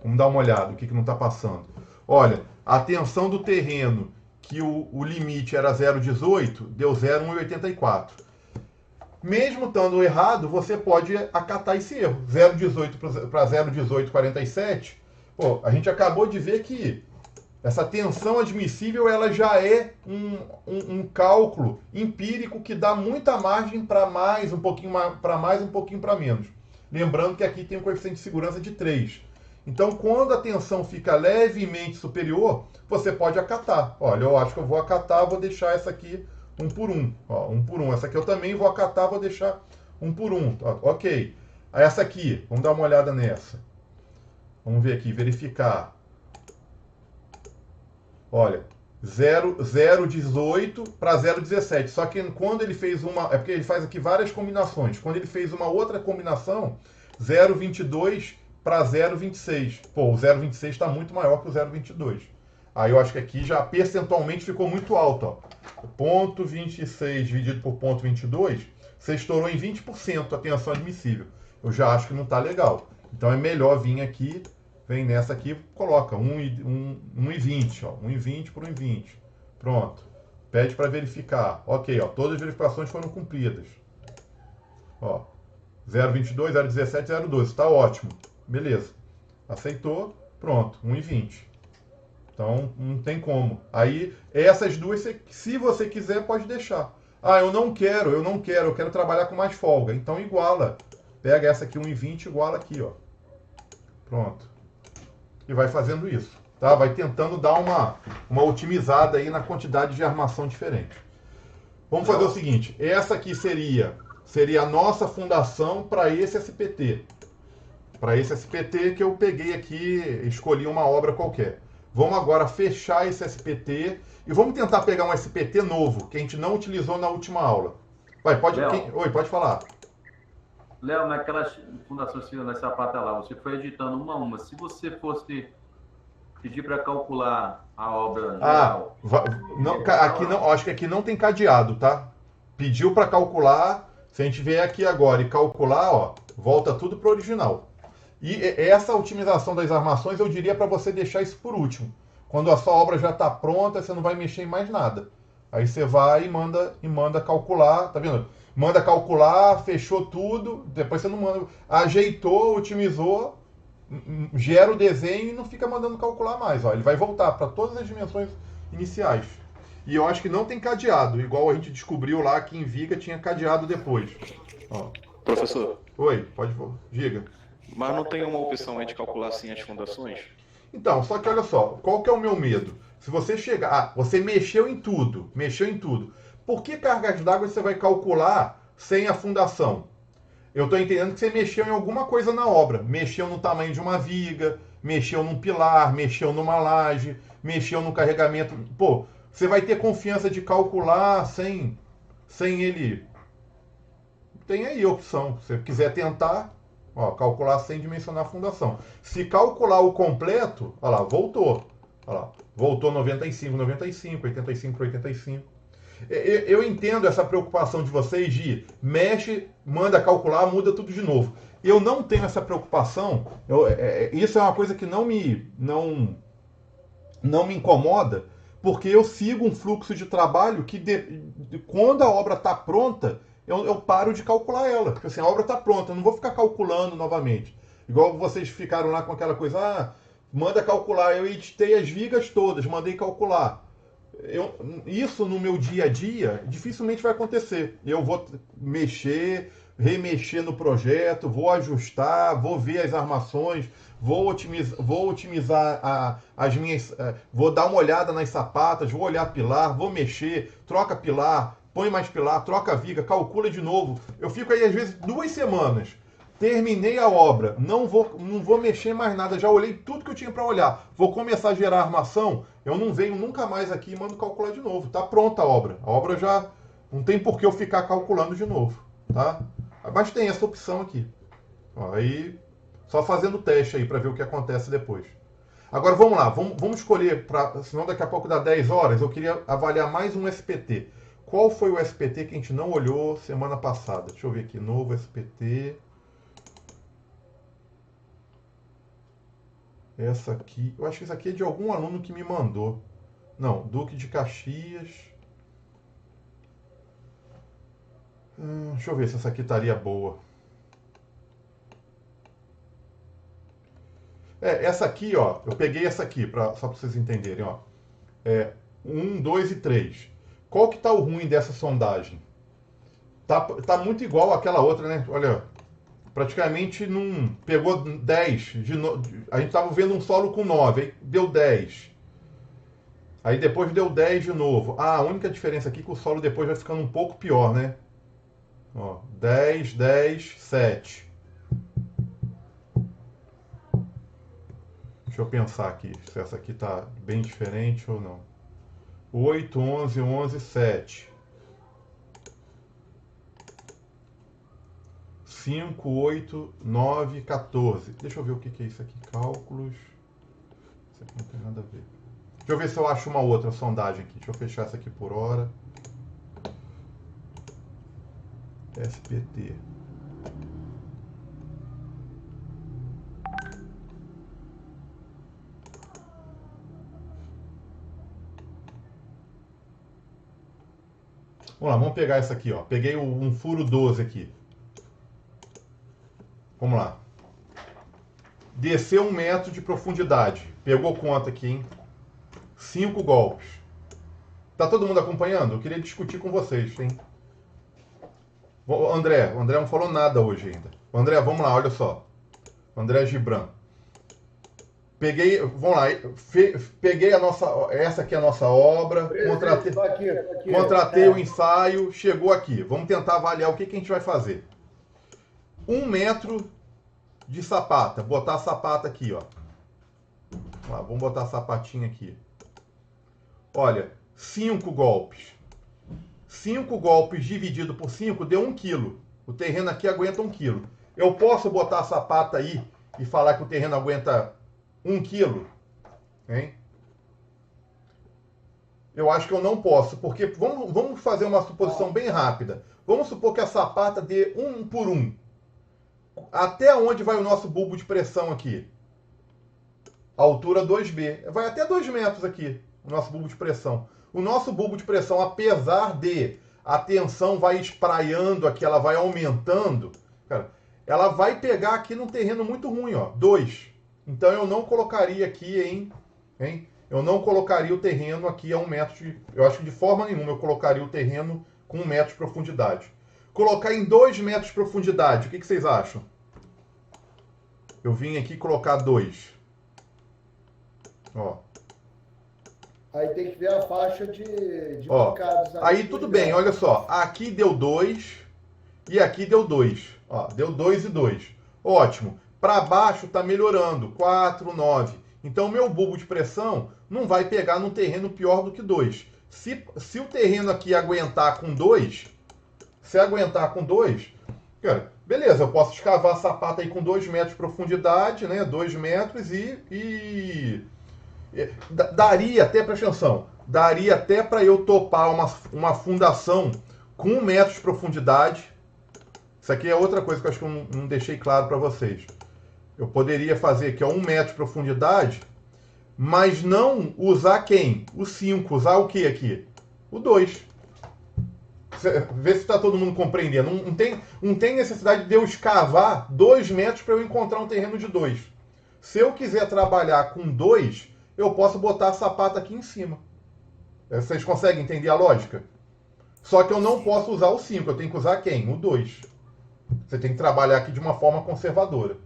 Vamos dar uma olhada. O que não está passando? Olha, a tensão do terreno, que o limite era 0,18, deu 0,184. Mesmo estando errado, você pode acatar esse erro. 0,18 para 0,1847. Pô, a gente acabou de ver que essa tensão admissível ela já é um cálculo empírico que dá muita margem para mais, um pouquinho para mais, um pouquinho para menos. Lembrando que aqui tem um coeficiente de segurança de 3. Então, quando a tensão fica levemente superior, você pode acatar. Olha, eu acho que eu vou acatar, vou deixar essa aqui 1 por 1. Ó, 1 por 1. Essa aqui eu também vou acatar, vou deixar 1 por 1. Ó, ok. Essa aqui, vamos dar uma olhada nessa. Vamos ver aqui, verificar. Olha, 0,18 para 0,17. Só que quando ele fez uma... É porque ele faz aqui várias combinações. Quando ele fez uma outra combinação, 0,22 para 0,26. Pô, o 0,26 está muito maior que o 0,22. Aí eu acho que aqui já percentualmente ficou muito alto. Ó. Ponto 26 dividido por ponto 22, você estourou em 20% a tensão admissível. Eu já acho que não está legal. Então é melhor vir aqui... Vem nessa aqui, coloca 1,20, ó, 1,20 por 1,20. Pronto. Pede para verificar. Ok, ó, todas as verificações foram cumpridas. Ó, 0,22, 0,17, 0,12. Está ótimo. Beleza. Aceitou. Pronto, 1,20. Então, não tem como. Aí, essas duas, se você quiser, pode deixar. Ah, eu não quero, eu quero trabalhar com mais folga. Então iguala. Pega essa aqui 1,20 iguala aqui, ó. Pronto. E vai fazendo isso, tá? Vai tentando dar uma otimizada aí na quantidade de armação diferente. Vamos fazer o seguinte, essa aqui seria a nossa fundação para esse SPT. Para esse SPT que eu peguei aqui, escolhi uma obra qualquer. Vamos agora fechar esse SPT e vamos tentar pegar um SPT novo, que a gente não utilizou na última aula. Vai, pode... Oi, pode falar. Léo, naquelas fundações na sapata lá, você foi editando uma a uma. Se você fosse pedir para calcular a obra geral... Não, aqui não, acho que aqui não tem cadeado, tá? Pediu para calcular, se a gente vier aqui agora e calcular, ó, volta tudo para o original. E essa otimização das armações, eu diria para você deixar isso por último. Quando a sua obra já está pronta, você não vai mexer em mais nada. Aí você vai e manda calcular, tá vendo? Manda calcular, fechou tudo, depois você não manda, ajeitou, otimizou, gera o desenho e não fica mandando calcular mais. Ó. Ele vai voltar para todas as dimensões iniciais. E eu acho que não tem cadeado, igual a gente descobriu lá que em Viga tinha cadeado depois. Ó. Professor. Oi, pode diga. Mas não tem uma opção aí de calcular assim as fundações? Então, só que olha só, qual que é o meu medo? Se você chegar, você mexeu em tudo. Por que cargas d'água você vai calcular sem a fundação? Eu estou entendendo que você mexeu em alguma coisa na obra. Mexeu no tamanho de uma viga, mexeu num pilar, mexeu numa laje, mexeu no carregamento. Pô, você vai ter confiança de calcular sem ele... Tem aí a opção. Se você quiser tentar, ó, calcular sem dimensionar a fundação. Se calcular o completo, olha lá, voltou. Olha lá, voltou 95, 95, 85 para 85. Eu entendo essa preocupação de vocês de mexe, manda calcular, muda tudo de novo. Eu não tenho essa preocupação. Isso é uma coisa que não me incomoda, porque eu sigo um fluxo de trabalho que quando a obra está pronta, eu paro de calcular ela. Porque assim, a obra está pronta, eu não vou ficar calculando novamente. Igual vocês ficaram lá com aquela coisa, manda calcular. Eu editei as vigas todas, mandei calcular. Isso no meu dia a dia dificilmente vai acontecer. Eu vou mexer, remexer no projeto, vou ajustar, vou ver as armações, vou otimizar as minhas. Vou dar uma olhada nas sapatas, vou olhar pilar, vou mexer, troca pilar, põe mais pilar, troca viga, calcula de novo. Eu fico aí às vezes 2 semanas. Terminei a obra, não vou mexer mais nada, já olhei tudo que eu tinha para olhar. Vou começar a gerar armação, eu não venho nunca mais aqui e mando calcular de novo. Tá pronta a obra. A obra já não tem por que eu ficar calculando de novo, tá? Mas tem essa opção aqui. Ó, aí só fazendo o teste aí para ver o que acontece depois. Agora vamos lá, vamos escolher, senão daqui a pouco dá 10 horas, eu queria avaliar mais um SPT. Qual foi o SPT que a gente não olhou semana passada? Deixa eu ver aqui, novo SPT... Essa aqui, eu acho que essa aqui é de algum aluno que me mandou. Não, Duque de Caxias. Deixa eu ver se essa aqui estaria boa. Essa aqui, ó, eu peguei essa aqui, só para vocês entenderem, ó. 1, 2 e 3. Qual que tá o ruim dessa sondagem? Tá muito igual àquela outra, né? Olha, praticamente não pegou 10. A gente estava vendo um solo com 9, aí deu 10. Aí depois deu 10 de novo. A única diferença aqui é que o solo depois vai ficando um pouco pior, né? Ó, 10, 10, 7. Deixa eu pensar aqui se essa aqui tá bem diferente ou não. 8, 11, 11, 7. 5, 8, 9, 14. Deixa eu ver o que é isso aqui. Cálculos. Isso aqui não tem nada a ver. Deixa eu ver se eu acho uma outra sondagem aqui. Deixa eu fechar essa aqui por hora. SPT. Vamos lá, vamos pegar essa aqui, ó. Peguei um furo 12 aqui. Vamos lá. Desceu 1 metro de profundidade. Pegou conta aqui, hein? 5 golpes. Tá todo mundo acompanhando? Eu queria discutir com vocês, hein? O André não falou nada hoje ainda. André, vamos lá, olha só. André Gibran. Vamos lá, peguei essa aqui é a nossa obra, contratei o ensaio, chegou aqui. Vamos tentar avaliar o que a gente vai fazer. 1 metro de sapata, botar a sapata aqui, ó. Vamos botar a sapatinha aqui. Olha, 5 golpes. 5 golpes dividido por 5 deu 1 quilo. O terreno aqui aguenta 1 quilo. Eu posso botar a sapata aí e falar que o terreno aguenta 1 quilo? Hein? Eu acho que eu não posso, porque vamos fazer uma suposição bem rápida. Vamos supor que a sapata dê 1 por 1. Até onde vai o nosso bulbo de pressão aqui? Altura 2B. Vai até 2 metros aqui, o nosso bulbo de pressão. O nosso bulbo de pressão, apesar de a tensão vai espraiando aqui, ela vai aumentando, cara, ela vai pegar aqui num terreno muito ruim, ó, 2. Então eu não colocaria aqui eu não colocaria o terreno aqui a 1 metro de... Eu acho que de forma nenhuma eu colocaria o terreno com 1 metro de profundidade. Colocar em 2 metros de profundidade, o que vocês acham? Eu vim aqui colocar 2. Ó. Aí tem que ver a faixa de bancadas. Aí tudo bem, olha só. Aqui deu 2 e aqui deu 2. Ó, deu 2 e 2. Ótimo. Para baixo está melhorando. 4, 9. Então o meu bulbo de pressão não vai pegar num terreno pior do que 2. Se o terreno aqui aguentar com 2, cara, beleza, eu posso escavar a sapata aí com 2 metros de profundidade, né? 2 metros e daria até, presta atenção, daria até para eu topar uma fundação com 1 metro de profundidade. Isso aqui é outra coisa que eu acho que eu não deixei claro para vocês. Eu poderia fazer aqui 1 metro de profundidade, mas não usar quem? O 5. Usar o que aqui? O 2. Vê se está todo mundo compreendendo. Não tem necessidade de eu escavar 2 metros para eu encontrar um terreno de 2. Se eu quiser trabalhar com 2, eu posso botar a sapata aqui em cima. Vocês conseguem entender a lógica? Só que eu não posso usar o 5, eu tenho que usar quem? O 2. Você tem que trabalhar aqui de uma forma conservadora.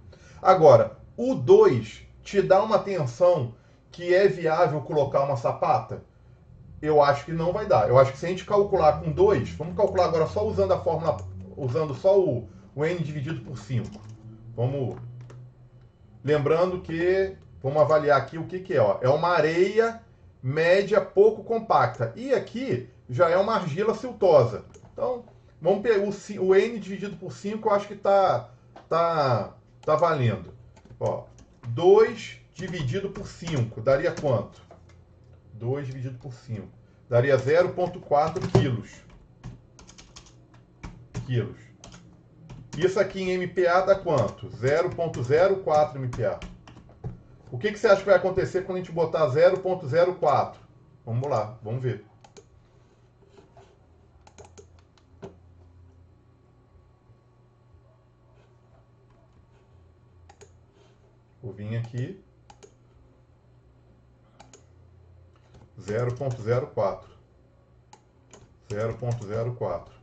Agora, o 2 te dá uma tensão que é viável colocar uma sapata? Eu acho que não vai dar. Eu acho que se a gente calcular com 2, vamos calcular agora só usando a fórmula, usando só o N dividido por 5. Vamos... Lembrando que... Vamos avaliar aqui o que é. Ó. É uma areia média pouco compacta. E aqui já é uma argila siltosa. Então, vamos pegar o N dividido por 5, eu acho que tá valendo. Ó, 2 dividido por 5, daria quanto? 2 dividido por 5. Daria 0,4 quilos. Isso aqui em MPa dá quanto? 0,04 MPa. O que você acha que vai acontecer quando a gente botar 0,04? Vamos lá, vamos ver. Vou vir aqui. 0,04. 0,04.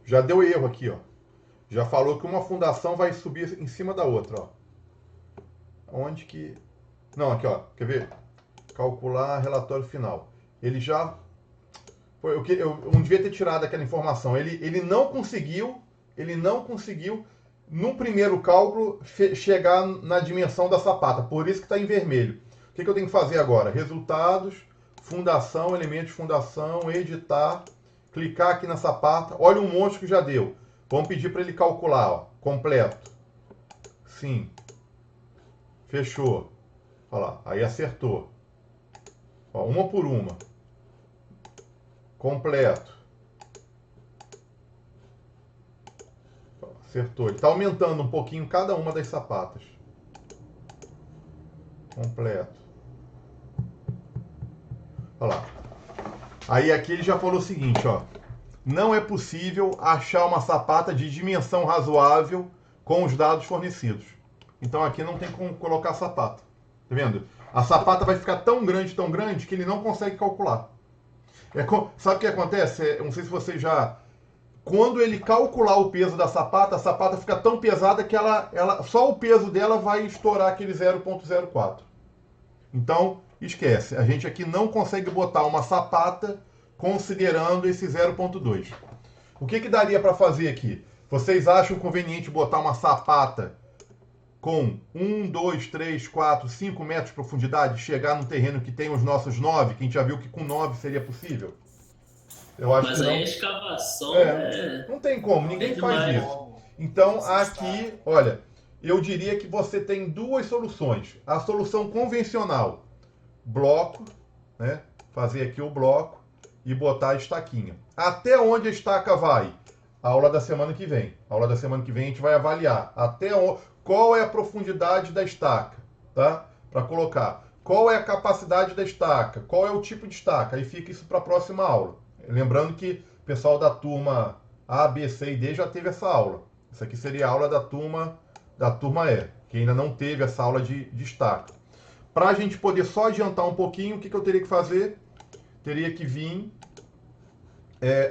Já deu erro aqui, ó. Já falou que uma fundação vai subir em cima da outra, ó. Onde que... Não, aqui, ó. Quer ver? Calcular relatório final. Ele já... Eu não devia ter tirado aquela informação. Ele não conseguiu, no primeiro cálculo, chegar na dimensão da sapata. Por isso que está em vermelho. O que eu tenho que fazer agora? Resultados, fundação, elementos de fundação, editar... Clicar aqui na sapata. Olha o monte que já deu. Vamos pedir para ele calcular. Ó, completo. Sim. Fechou. Olha lá. Aí acertou. Ó, uma por uma. Completo. Acertou. Ele está aumentando um pouquinho cada uma das sapatas. Completo. Olha lá. Aí aqui ele já falou o seguinte, ó. Não é possível achar uma sapata de dimensão razoável com os dados fornecidos. Então aqui não tem como colocar sapata. Tá vendo? A sapata vai ficar tão grande que ele não consegue calcular. Sabe o que acontece? Não sei se você já... Quando ele calcular o peso da sapata, a sapata fica tão pesada que só o peso dela vai estourar aquele 0,04. Então, esquece. A gente aqui não consegue botar uma sapata considerando esse 0,2. O que daria para fazer aqui? Vocês acham conveniente botar uma sapata com 1, 2, 3, 4, 5 metros de profundidade, chegar num terreno que tem os nossos 9, que a gente já viu que com 9 seria possível? Eu acho Mas que aí não. a escavação Não tem como, ninguém faz demais. isso. Então, aqui, olha, eu diria que você tem duas soluções. A solução convencional, bloco, né? Fazer aqui o bloco e botar a estaquinha. Até onde a estaca vai? A aula da semana que vem. A aula da semana que vem a gente vai avaliar qual é a profundidade da estaca, tá? Para colocar. Qual é a capacidade da estaca? Qual é o tipo de estaca? Aí fica isso para a próxima aula. Lembrando que o pessoal da turma A, B, C e D já teve essa aula. Essa aqui seria a aula da turma E, que ainda não teve essa aula de estaca. Para a gente poder só adiantar um pouquinho, o que eu teria que fazer? Teria que vir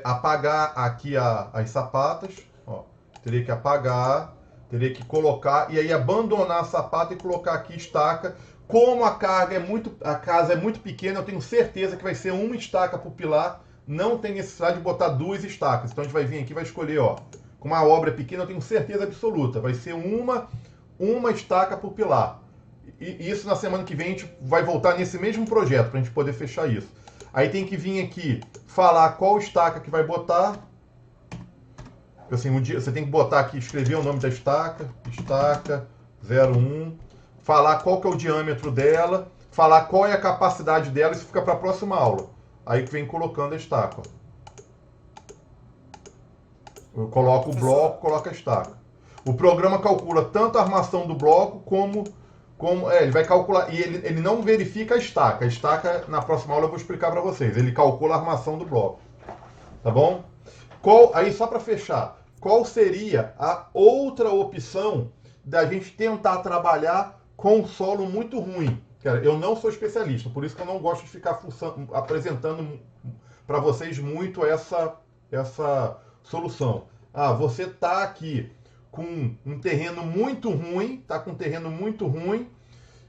apagar aqui as sapatas. Ó, teria que apagar, teria que colocar, e aí abandonar a sapata e colocar aqui estaca. Como a casa é muito pequena, eu tenho certeza que vai ser uma estaca por pilar. Não tem necessidade de botar duas estacas. Então a gente vai vir aqui e vai escolher, ó. Como a obra é pequena, eu tenho certeza absoluta. Vai ser uma estaca por pilar. E isso na semana que vem a gente vai voltar nesse mesmo projeto para a gente poder fechar isso. Aí tem que vir aqui falar qual estaca que vai botar. Assim, você tem que botar aqui, escrever o nome da estaca 01, falar qual que é o diâmetro dela, falar qual é a capacidade dela, isso fica para a próxima aula. Aí que vem colocando a estaca. Ó. Eu coloco o bloco, coloco a estaca. O programa calcula tanto a armação do bloco como ele vai calcular, e ele não verifica a estaca. A estaca, na próxima aula eu vou explicar para vocês. Ele calcula a armação do bloco. Tá bom? Aí só para fechar, qual seria a outra opção da gente tentar trabalhar com solo muito ruim? Cara, eu não sou especialista, por isso que eu não gosto de ficar apresentando para vocês muito essa solução. Você tá aqui com um terreno muito ruim,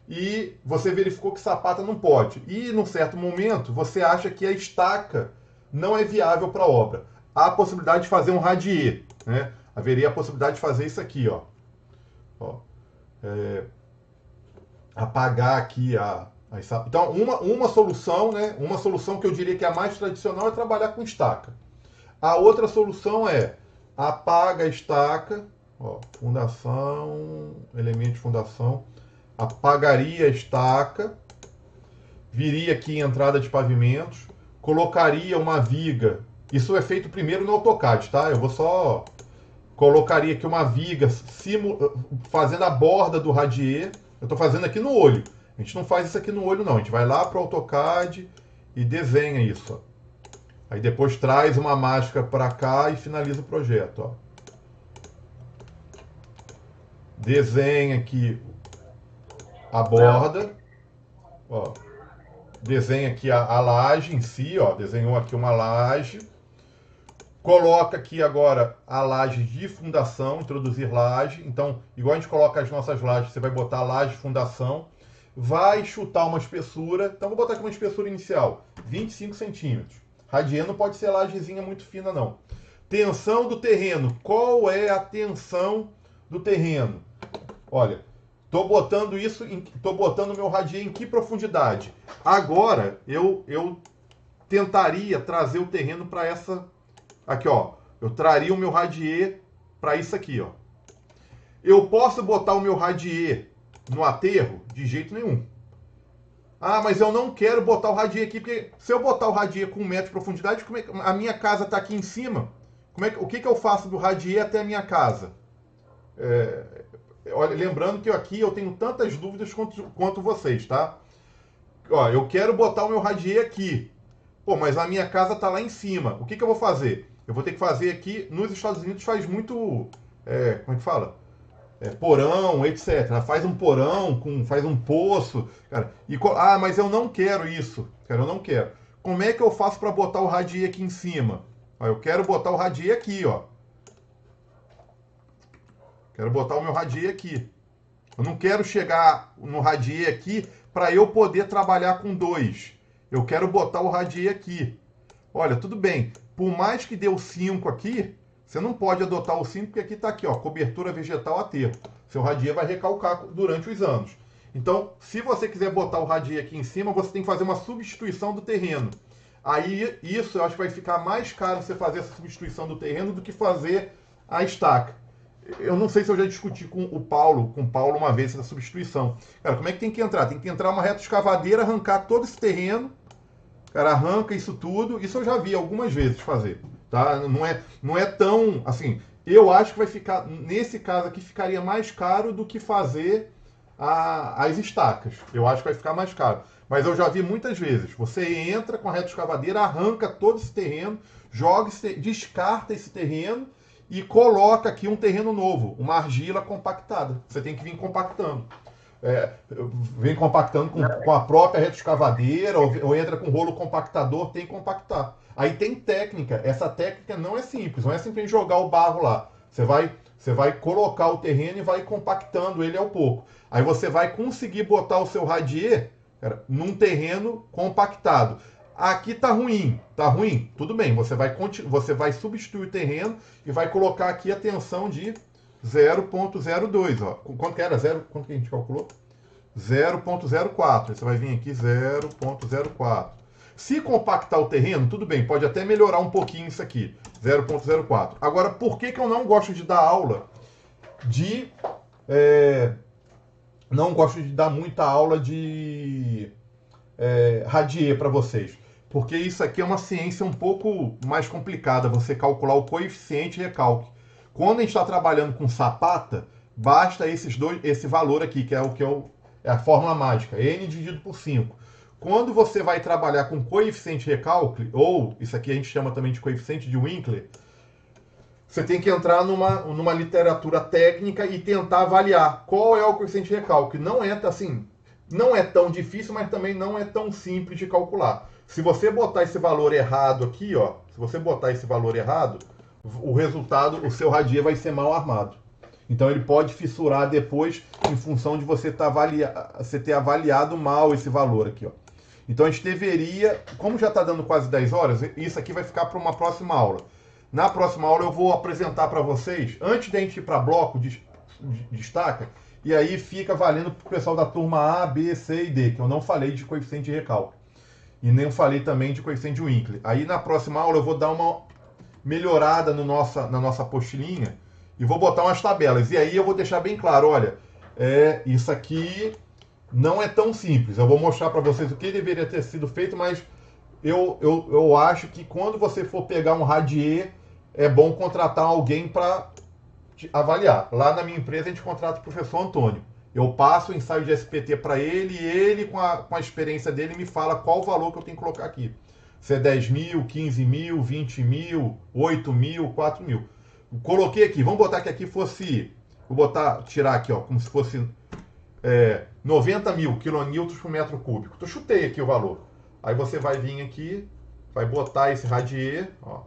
e você verificou que sapata não pode. E, num certo momento, você acha que a estaca não é viável para a obra. Há a possibilidade de fazer um radier, né? Haveria a possibilidade de fazer isso aqui, ó. Apagar aqui então, uma solução, né? Uma solução que eu diria que é a mais tradicional é trabalhar com estaca. A outra solução é apaga a estaca, ó, fundação, elemento de fundação, apagaria a estaca, viria aqui em entrada de pavimentos, colocaria uma viga. Isso é feito primeiro no AutoCAD, tá? Eu vou só colocaria aqui uma viga fazendo a borda do radier. Eu estou fazendo aqui no olho. A gente não faz isso aqui no olho, não. A gente vai lá para o AutoCAD e desenha isso. Ó. Aí depois traz uma máscara para cá e finaliza o projeto. Ó. Desenha aqui a borda. Ó. Desenha aqui a laje em si. Ó. Desenhou aqui uma laje. Coloca aqui agora a laje de fundação, introduzir laje. Então, igual a gente coloca as nossas lajes, você vai botar a laje de fundação. Vai chutar uma espessura. Então, vou botar aqui uma espessura inicial, 25 centímetros. Radier não pode ser lajezinha muito fina, não. Tensão do terreno. Qual é a tensão do terreno? Olha, estou botando o meu radier em que profundidade? Agora, eu tentaria trazer o terreno para essa... Aqui, ó. Eu traria o meu radier para isso aqui, ó. Eu posso botar o meu radier no aterro? De jeito nenhum. Mas eu não quero botar o radier aqui, porque se eu botar o radier com 1 metro de profundidade, a minha casa está aqui em cima. O que eu faço do radier até a minha casa? Olha, lembrando que aqui eu tenho tantas dúvidas quanto vocês, tá? Ó, eu quero botar o meu radier aqui. Pô, mas a minha casa tá lá em cima. O que eu vou fazer? Eu vou ter que fazer aqui. Nos Estados Unidos faz muito. Como é que fala? Porão, etc. Faz um porão, faz um poço. Cara, mas eu não quero isso. Cara, eu não quero. Como é que eu faço para botar o radier aqui em cima? Ó, eu quero botar o radier aqui, ó. Quero botar o meu radier aqui. Eu não quero chegar no radier aqui para eu poder trabalhar com 2. Eu quero botar o radier aqui. Olha, tudo bem. Por mais que dê o 5 aqui, você não pode adotar o 5 porque aqui está aqui, ó, cobertura vegetal a termo. Seu radier vai recalcar durante os anos. Então, se você quiser botar o radier aqui em cima, você tem que fazer uma substituição do terreno. Aí, isso eu acho que vai ficar mais caro você fazer essa substituição do terreno do que fazer a estaca. Eu não sei se eu já discuti com o Paulo uma vez essa substituição. Cara, como é que tem que entrar? Tem que entrar uma reta escavadeira, arrancar todo esse terreno. Cara, arranca isso tudo. Isso eu já vi algumas vezes fazer. Tá? Não é tão, assim, eu acho que vai ficar, nesse caso aqui, ficaria mais caro do que fazer as estacas. Eu acho que vai ficar mais caro. Mas eu já vi muitas vezes. Você entra com a reta escavadeira, arranca todo esse terreno, descarta esse terreno e coloca aqui um terreno novo, uma argila compactada. Você tem que vir compactando. Vem compactando com a própria reta escavadeira ou entra com rolo compactador, tem que compactar. Aí tem técnica. Essa técnica não é simples, não é simplesmente jogar o barro lá. Você vai colocar o terreno e vai compactando ele ao pouco. Aí você vai conseguir botar o seu radier, cara, num terreno compactado. Aqui tá ruim, tudo bem. Você vai substituir o terreno e vai colocar aqui a tensão de 0,02, ó. Quanto que era? Quanto que a gente calculou? 0,04. Você vai vir aqui 0,04. Se compactar o terreno, tudo bem, pode até melhorar um pouquinho isso aqui, 0,04. Agora, por que eu não gosto de dar aula não gosto de dar muita aula de radier para vocês? Porque isso aqui é uma ciência um pouco mais complicada, você calcular o coeficiente de recalque. Quando a gente está trabalhando com sapata, basta esse valor aqui, que é a fórmula mágica, n dividido por 5. Quando você vai trabalhar com coeficiente de recalque, ou isso aqui a gente chama também de coeficiente de Winkler, você tem que entrar numa literatura técnica e tentar avaliar qual é o coeficiente de recalque. Não é tão difícil, mas também não é tão simples de calcular. Se você botar esse valor errado aqui, ó, o resultado, o seu radier vai ser mal armado. Então ele pode fissurar depois em função de você ter avaliado mal esse valor aqui, ó. Então a gente deveria, como já está dando quase 10 horas, isso aqui vai ficar para uma próxima aula. Na próxima aula eu vou apresentar para vocês, antes de a gente ir para bloco de estaca, e aí fica valendo para o pessoal da turma A, B, C e D, que eu não falei de coeficiente de recalque. E nem falei também de coeficiente de Winkler. Aí na próxima aula eu vou dar uma melhorada na nossa apostilinha e vou botar umas tabelas. E aí eu vou deixar bem claro, olha, isso aqui não é tão simples. Eu vou mostrar para vocês o que deveria ter sido feito, mas eu acho que quando você for pegar um radier, é bom contratar alguém para avaliar. Lá na minha empresa a gente contrata o professor Antônio. Eu passo o ensaio de SPT para ele e ele, com a experiência dele, me fala qual o valor que eu tenho que colocar aqui. Se é 10 mil, 15 mil, 20 mil, 8 mil, 4 mil. Coloquei aqui, vamos botar que aqui fosse, tirar aqui, ó, como se fosse 90 mil quilonewtons por metro cúbico. Eu chutei aqui o valor. Aí você vai vir aqui, vai botar esse radier, ó,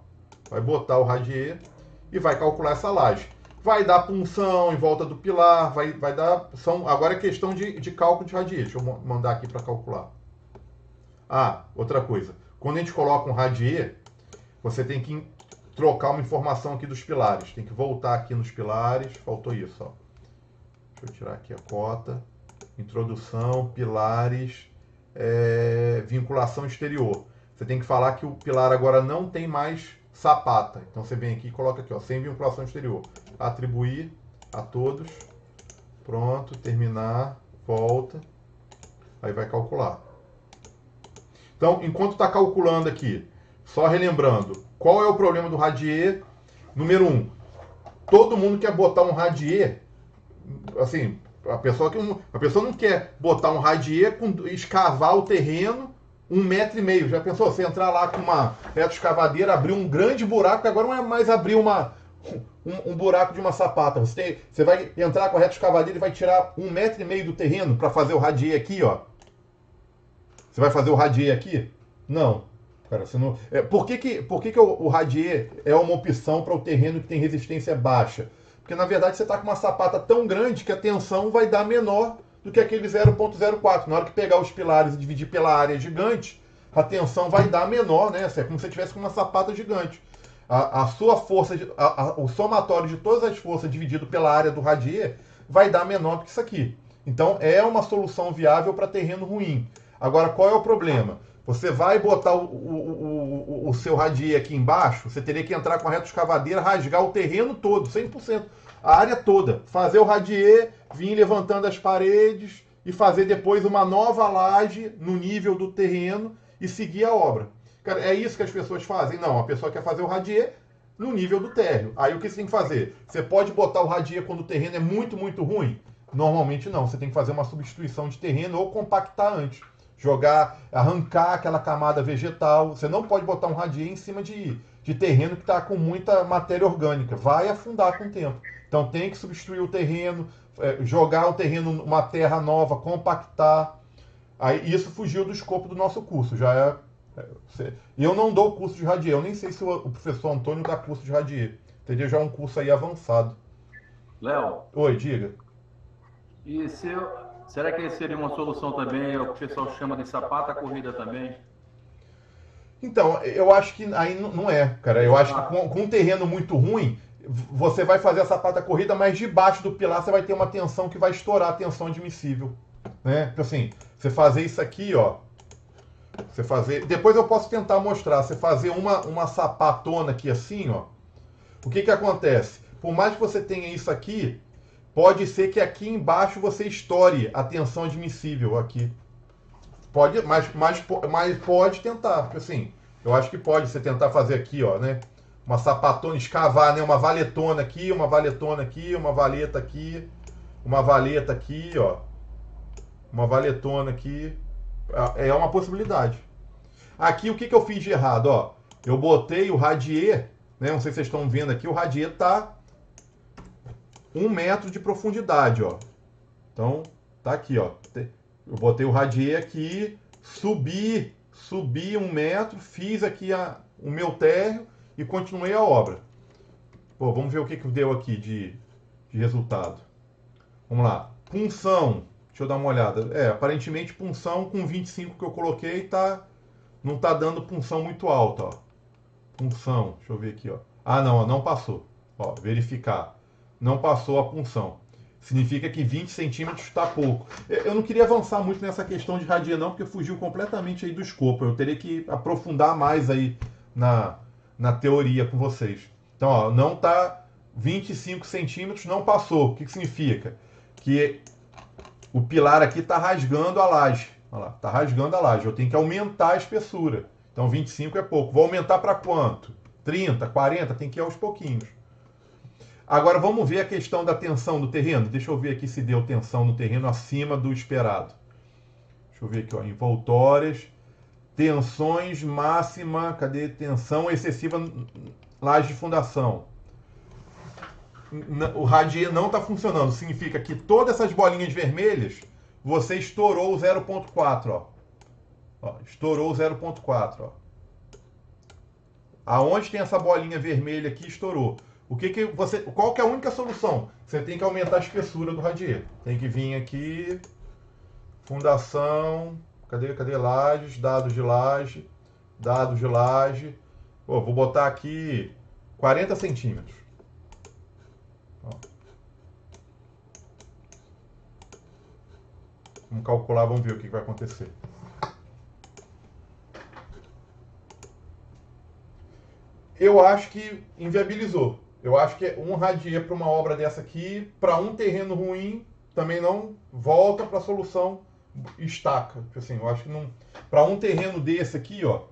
vai botar o radier e vai calcular essa laje. Vai dar punção em volta do pilar, vai dar... Agora é questão de cálculo de radier. Deixa eu mandar aqui para calcular. Outra coisa. Quando a gente coloca um radier, você tem que trocar uma informação aqui dos pilares. Tem que voltar aqui nos pilares. Faltou isso, ó. Deixa eu tirar aqui a cota. Introdução, pilares, vinculação exterior. Você tem que falar que o pilar agora não tem mais sapata. Então você vem aqui e coloca aqui, ó, sem vinculação exterior. Atribuir a todos. Pronto, terminar, volta. Aí vai calcular. Então, enquanto está calculando aqui, só relembrando, qual é o problema do radier? Número 1, todo mundo quer botar um radier, assim, a pessoa não quer botar um radier, escavar o terreno 1,5 metro. Já pensou? Você entrar lá com uma retroescavadeira, abrir um grande buraco, que agora não é mais abrir um buraco de uma sapata. Você vai entrar com a retroescavadeira e vai tirar 1,5 metro do terreno para fazer o radier aqui, ó. Você vai fazer o radier aqui? Não. Cara, você não... Por que o radier é uma opção para o terreno que tem resistência baixa? Porque, na verdade, você está com uma sapata tão grande que a tensão vai dar menor do que aquele 0,04. Na hora que pegar os pilares e dividir pela área gigante, a tensão vai dar menor, né? É como se você tivesse com uma sapata gigante. A sua força, o somatório de todas as forças dividido pela área do radier vai dar menor do que isso aqui. Então, é uma solução viável para terreno ruim. Agora, qual é o problema? Você vai botar o seu radier aqui embaixo, você teria que entrar com a retroescavadeira, rasgar o terreno todo, 100%, a área toda. Fazer o radier, vir levantando as paredes e fazer depois uma nova laje no nível do terreno e seguir a obra. Cara, é isso que as pessoas fazem? Não, a pessoa quer fazer o radier no nível do térreo. Aí o que você tem que fazer? Você pode botar o radier quando o terreno é muito, muito ruim? Normalmente não, você tem que fazer uma substituição de terreno ou compactar antes. Arrancar aquela camada vegetal. Você não pode botar um radier em cima de terreno que está com muita matéria orgânica. Vai afundar com o tempo. Então tem que substituir o terreno, jogar o terreno numa terra nova, compactar. Aí, isso fugiu do escopo do nosso curso. Eu não dou curso de radier. Eu nem sei se o professor Antônio dá curso de radier. Teria já um curso aí avançado. Léo. Oi, diga. E será que seria uma solução também, o que o pessoal chama de sapata corrida também? Então, eu acho que aí não é, cara. Eu acho que com um terreno muito ruim, você vai fazer a sapata corrida, mas debaixo do pilar você vai ter uma tensão que vai estourar a tensão admissível. Né? Então, assim, você fazer isso aqui, ó. Depois eu posso tentar mostrar. Você fazer uma sapatona aqui assim, ó. O que acontece? Por mais que você tenha isso aqui, pode ser que aqui embaixo você estoure a tensão admissível aqui. Pode, mas pode tentar, porque assim, eu acho que pode você tentar fazer aqui, ó, né? Uma sapatona, escavar, né? Uma valetona aqui, uma valetona aqui, uma valeta aqui, uma valeta aqui, ó. Uma valetona aqui. É uma possibilidade. Aqui, o que eu fiz de errado, ó? Eu botei o radier, né? Não sei se vocês estão vendo aqui, o radier tá 1 metro de profundidade, ó. Então, tá aqui, ó. Eu botei o radier aqui, subi 1 metro, fiz aqui o meu térreo e continuei a obra. Pô, vamos ver o que deu aqui de resultado. Vamos lá. Punção. Deixa eu dar uma olhada. Aparentemente punção com 25 que eu coloquei não tá dando punção muito alta, ó. Punção. Deixa eu ver aqui, ó. Ah, não, ó, não passou. Ó, verificar. Não passou a punção. Significa que 20 centímetros está pouco. Eu não queria avançar muito nessa questão de radier não, porque fugiu completamente aí do escopo. Eu teria que aprofundar mais aí na teoria com vocês. Então, ó, não está 25 centímetros, não passou. O que significa? Que o pilar aqui está rasgando a laje. Olha lá, está rasgando a laje. Eu tenho que aumentar a espessura. Então, 25 é pouco. Vou aumentar para quanto? 30, 40? Tem que ir aos pouquinhos. Agora vamos ver a questão da tensão do terreno. Deixa eu ver aqui se deu tensão no terreno acima do esperado. Deixa eu ver aqui, ó, envoltórias. Tensões máxima, cadê? Tensão excessiva, laje de fundação. O radier não está funcionando. Significa que todas essas bolinhas vermelhas, você estourou o 0,4, ó. Estourou o 0,4, ó. Aonde tem essa bolinha vermelha aqui, estourou. Qual que é a única solução? Você tem que aumentar a espessura do radier. Tem que vir aqui, fundação, cadê lajes, dados de laje. Pô, vou botar aqui 40 centímetros. Ó. Vamos calcular, vamos ver o que vai acontecer. Eu acho que inviabilizou. Eu acho que um radier para uma obra dessa aqui, para um terreno ruim, também não volta para a solução estaca. Assim, eu acho que não. Para um terreno desse aqui, ó,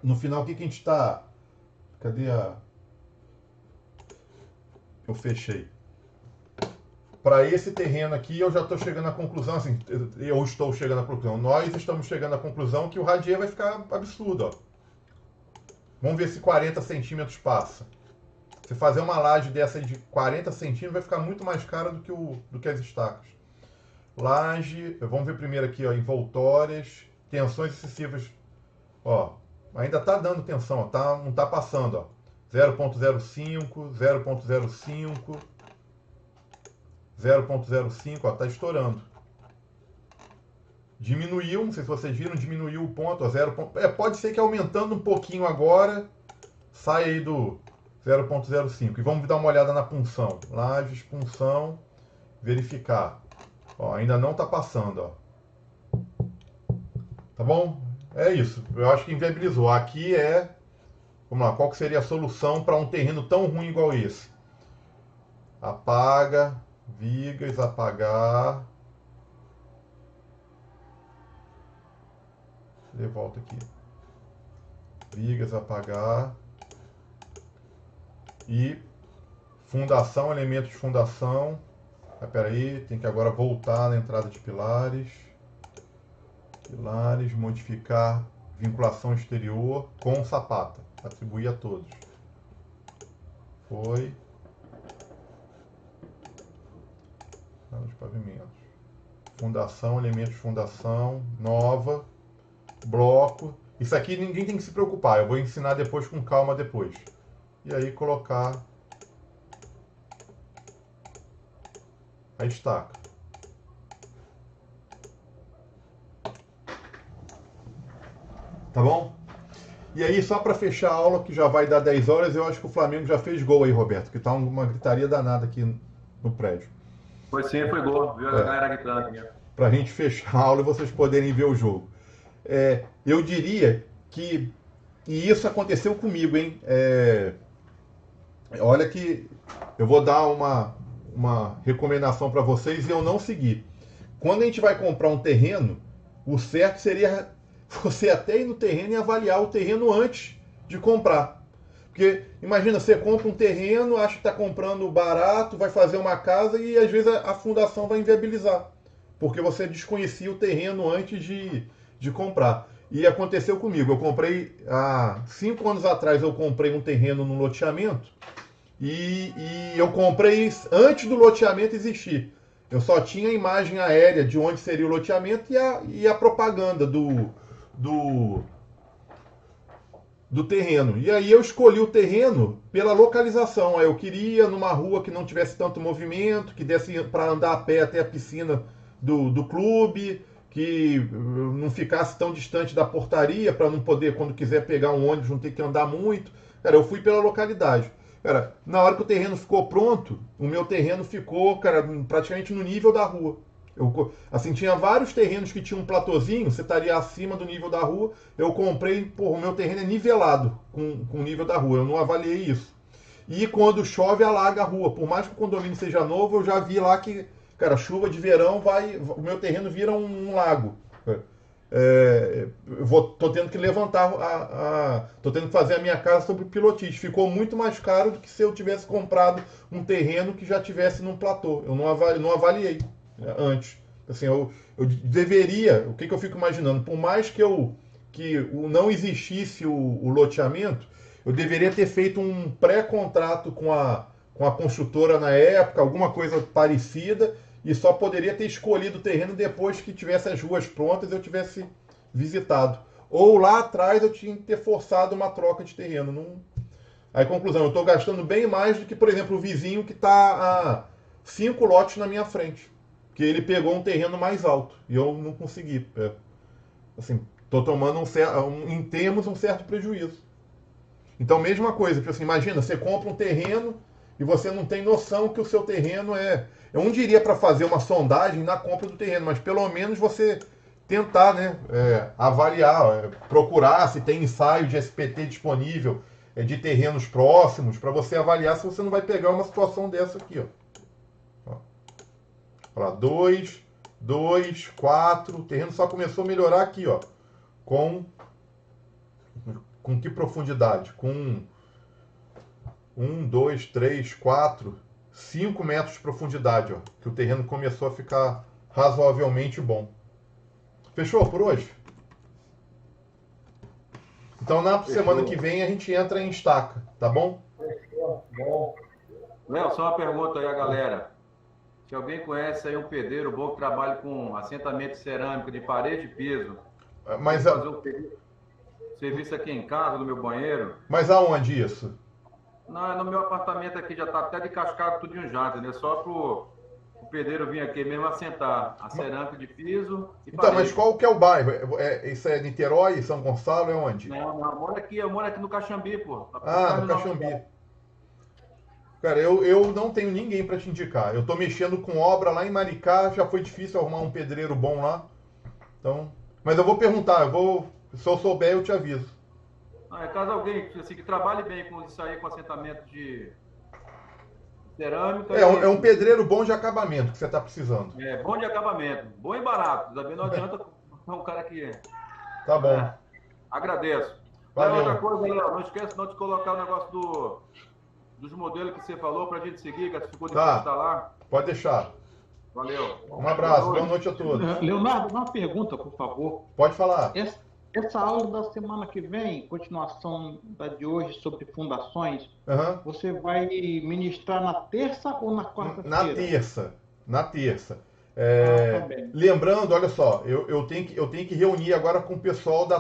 no final, o que a gente está. Cadê a. Eu fechei. Para esse terreno aqui, eu já estou chegando à conclusão, assim, eu estou chegando à conclusão, nós estamos chegando à conclusão que o radier vai ficar absurdo, ó. Vamos ver se 40 centímetros passa. Se fazer uma laje dessa de 40 centímetros, vai ficar muito mais cara do que as estacas. Laje, vamos ver primeiro aqui, ó, envoltórias, tensões excessivas, ó, ainda está dando tensão, ó, não está passando, ó, 0.05, 0.05, 0.05, ó, tá estourando. Diminuiu, não sei se vocês viram, diminuiu o ponto, ó, 0. Pode ser que aumentando um pouquinho agora, saia aí do 0.05. E vamos dar uma olhada na punção. Lajes, punção, verificar. Ó, ainda não tá passando, ó. Tá bom? É isso. Eu acho que inviabilizou. Aqui é... Vamos lá, qual que seria a solução para um terreno tão ruim igual esse? Apaga... Vigas, apagar. De volta aqui. Vigas, apagar. E fundação, elementos de fundação. Espera aí, tem que agora voltar na entrada de pilares. Pilares, modificar vinculação exterior com sapata. Atribuir a todos. Foi. Os pavimentos. Fundação, elementos de fundação, nova, bloco. Isso aqui ninguém tem que se preocupar. Eu vou ensinar depois com calma depois. E aí colocar a estaca. Tá bom? E aí, só para fechar a aula, que já vai dar 10 horas, eu acho que o Flamengo já fez gol aí, Roberto, que tá uma gritaria danada aqui no prédio. Foi sim, foi gol. Viu a galera gritando aqui. Para a gente fechar a aula e vocês poderem ver o jogo. Eu diria que... E isso aconteceu comigo, hein? Olha que eu vou dar uma recomendação para vocês e eu não segui. Quando a gente vai comprar um terreno, o certo seria você até ir no terreno e avaliar o terreno antes de comprar. Porque, imagina, você compra um terreno, acha que está comprando barato, vai fazer uma casa e às vezes a fundação vai inviabilizar. Porque você desconhecia o terreno antes de comprar. E aconteceu comigo. Eu comprei, há 5 anos atrás, eu comprei um terreno no loteamento e eu comprei antes do loteamento existir. Eu só tinha a imagem aérea de onde seria o loteamento e a propaganda do terreno. E aí eu escolhi o terreno pela localização. Eu queria numa rua que não tivesse tanto movimento, que desse para andar a pé até a piscina do clube, que não ficasse tão distante da portaria, para não poder, quando quiser pegar um ônibus, não ter que andar muito. Cara, eu fui pela localidade. Cara, na hora que o terreno ficou pronto, o meu terreno ficou, cara, praticamente no nível da rua. Assim, tinha vários terrenos que tinham um platôzinho, você estaria acima do nível da rua. Eu comprei, o meu terreno é nivelado com o nível da rua, eu não avaliei isso. E quando chove, alaga a rua. Por mais que o condomínio seja novo, eu já vi lá que, cara, chuva de verão, o meu terreno vira um lago. Tô tendo que levantar, tô tendo que fazer a minha casa sobre pilotis. Ficou muito mais caro do que se eu tivesse comprado um terreno que já tivesse num platô. Eu não avaliei antes. Assim, eu deveria, o que eu fico imaginando, por mais que não existisse o loteamento, eu deveria ter feito um pré-contrato com a construtora na época, alguma coisa parecida, e só poderia ter escolhido o terreno depois que tivesse as ruas prontas e eu tivesse visitado. Ou lá atrás eu tinha que ter forçado uma troca de terreno. Aí, conclusão, eu estou gastando bem mais do que, por exemplo, o vizinho que está a 5 lotes na minha frente. Porque ele pegou um terreno mais alto e eu não consegui. Assim, estou tomando em termos um certo prejuízo. Então, mesma coisa, porque assim, imagina, você compra um terreno e você não tem noção que o seu terreno é... Eu não diria para fazer uma sondagem na compra do terreno, mas pelo menos você tentar, né, avaliar, procurar se tem ensaio de SPT disponível de terrenos próximos, para você avaliar se você não vai pegar uma situação dessa aqui, ó. Olha lá, 2, 2, 4, o terreno só começou a melhorar aqui, ó. Com que profundidade? Com 1, 2, 3, 4, 5 metros de profundidade, ó, que o terreno começou a ficar razoavelmente bom. Fechou por hoje? Então na semana que vem a gente entra em estaca, tá bom? Fechou. Bom. Léo, só uma pergunta aí a galera. Se alguém conhece aí um pedreiro bom que trabalha com assentamento cerâmico de parede e piso, Mas, fazer um serviço aqui em casa, no meu banheiro. mas aonde isso? Não, no meu apartamento aqui já tá até de cascado tudinho já, entendeu? Só pro o pedreiro vir aqui mesmo assentar a cerâmica de piso e Então, mas parede. qual que é o bairro? Isso é Niterói, São Gonçalo, é onde? Não, eu moro aqui no Caxambi, pô. Ah, no Caxambi. Cara, eu não tenho ninguém para te indicar. Eu tô mexendo com obra lá em Maricá, já foi difícil arrumar um pedreiro bom lá. Então, mas eu vou perguntar, se eu souber eu te aviso. Caso alguém assim, que trabalhe bem com isso aí, com assentamento de cerâmica. É um pedreiro bom de acabamento que você está precisando. É, bom de acabamento, bom e barato. Também não adianta um cara que. Tá bom. Agradeço. Valeu. Outra coisa, Léo, não esquece não de colocar o negócio dos modelos que você falou para a gente seguir, que ficou de instalar. Pode deixar. Valeu. Um abraço, boa noite a todos. Leonardo, uma pergunta, por favor. Pode falar. Essa aula da semana que vem, continuação da de hoje sobre fundações, você vai ministrar na terça ou na quarta-feira? Na terça. Lembrando, olha só, eu tenho que reunir agora com o pessoal da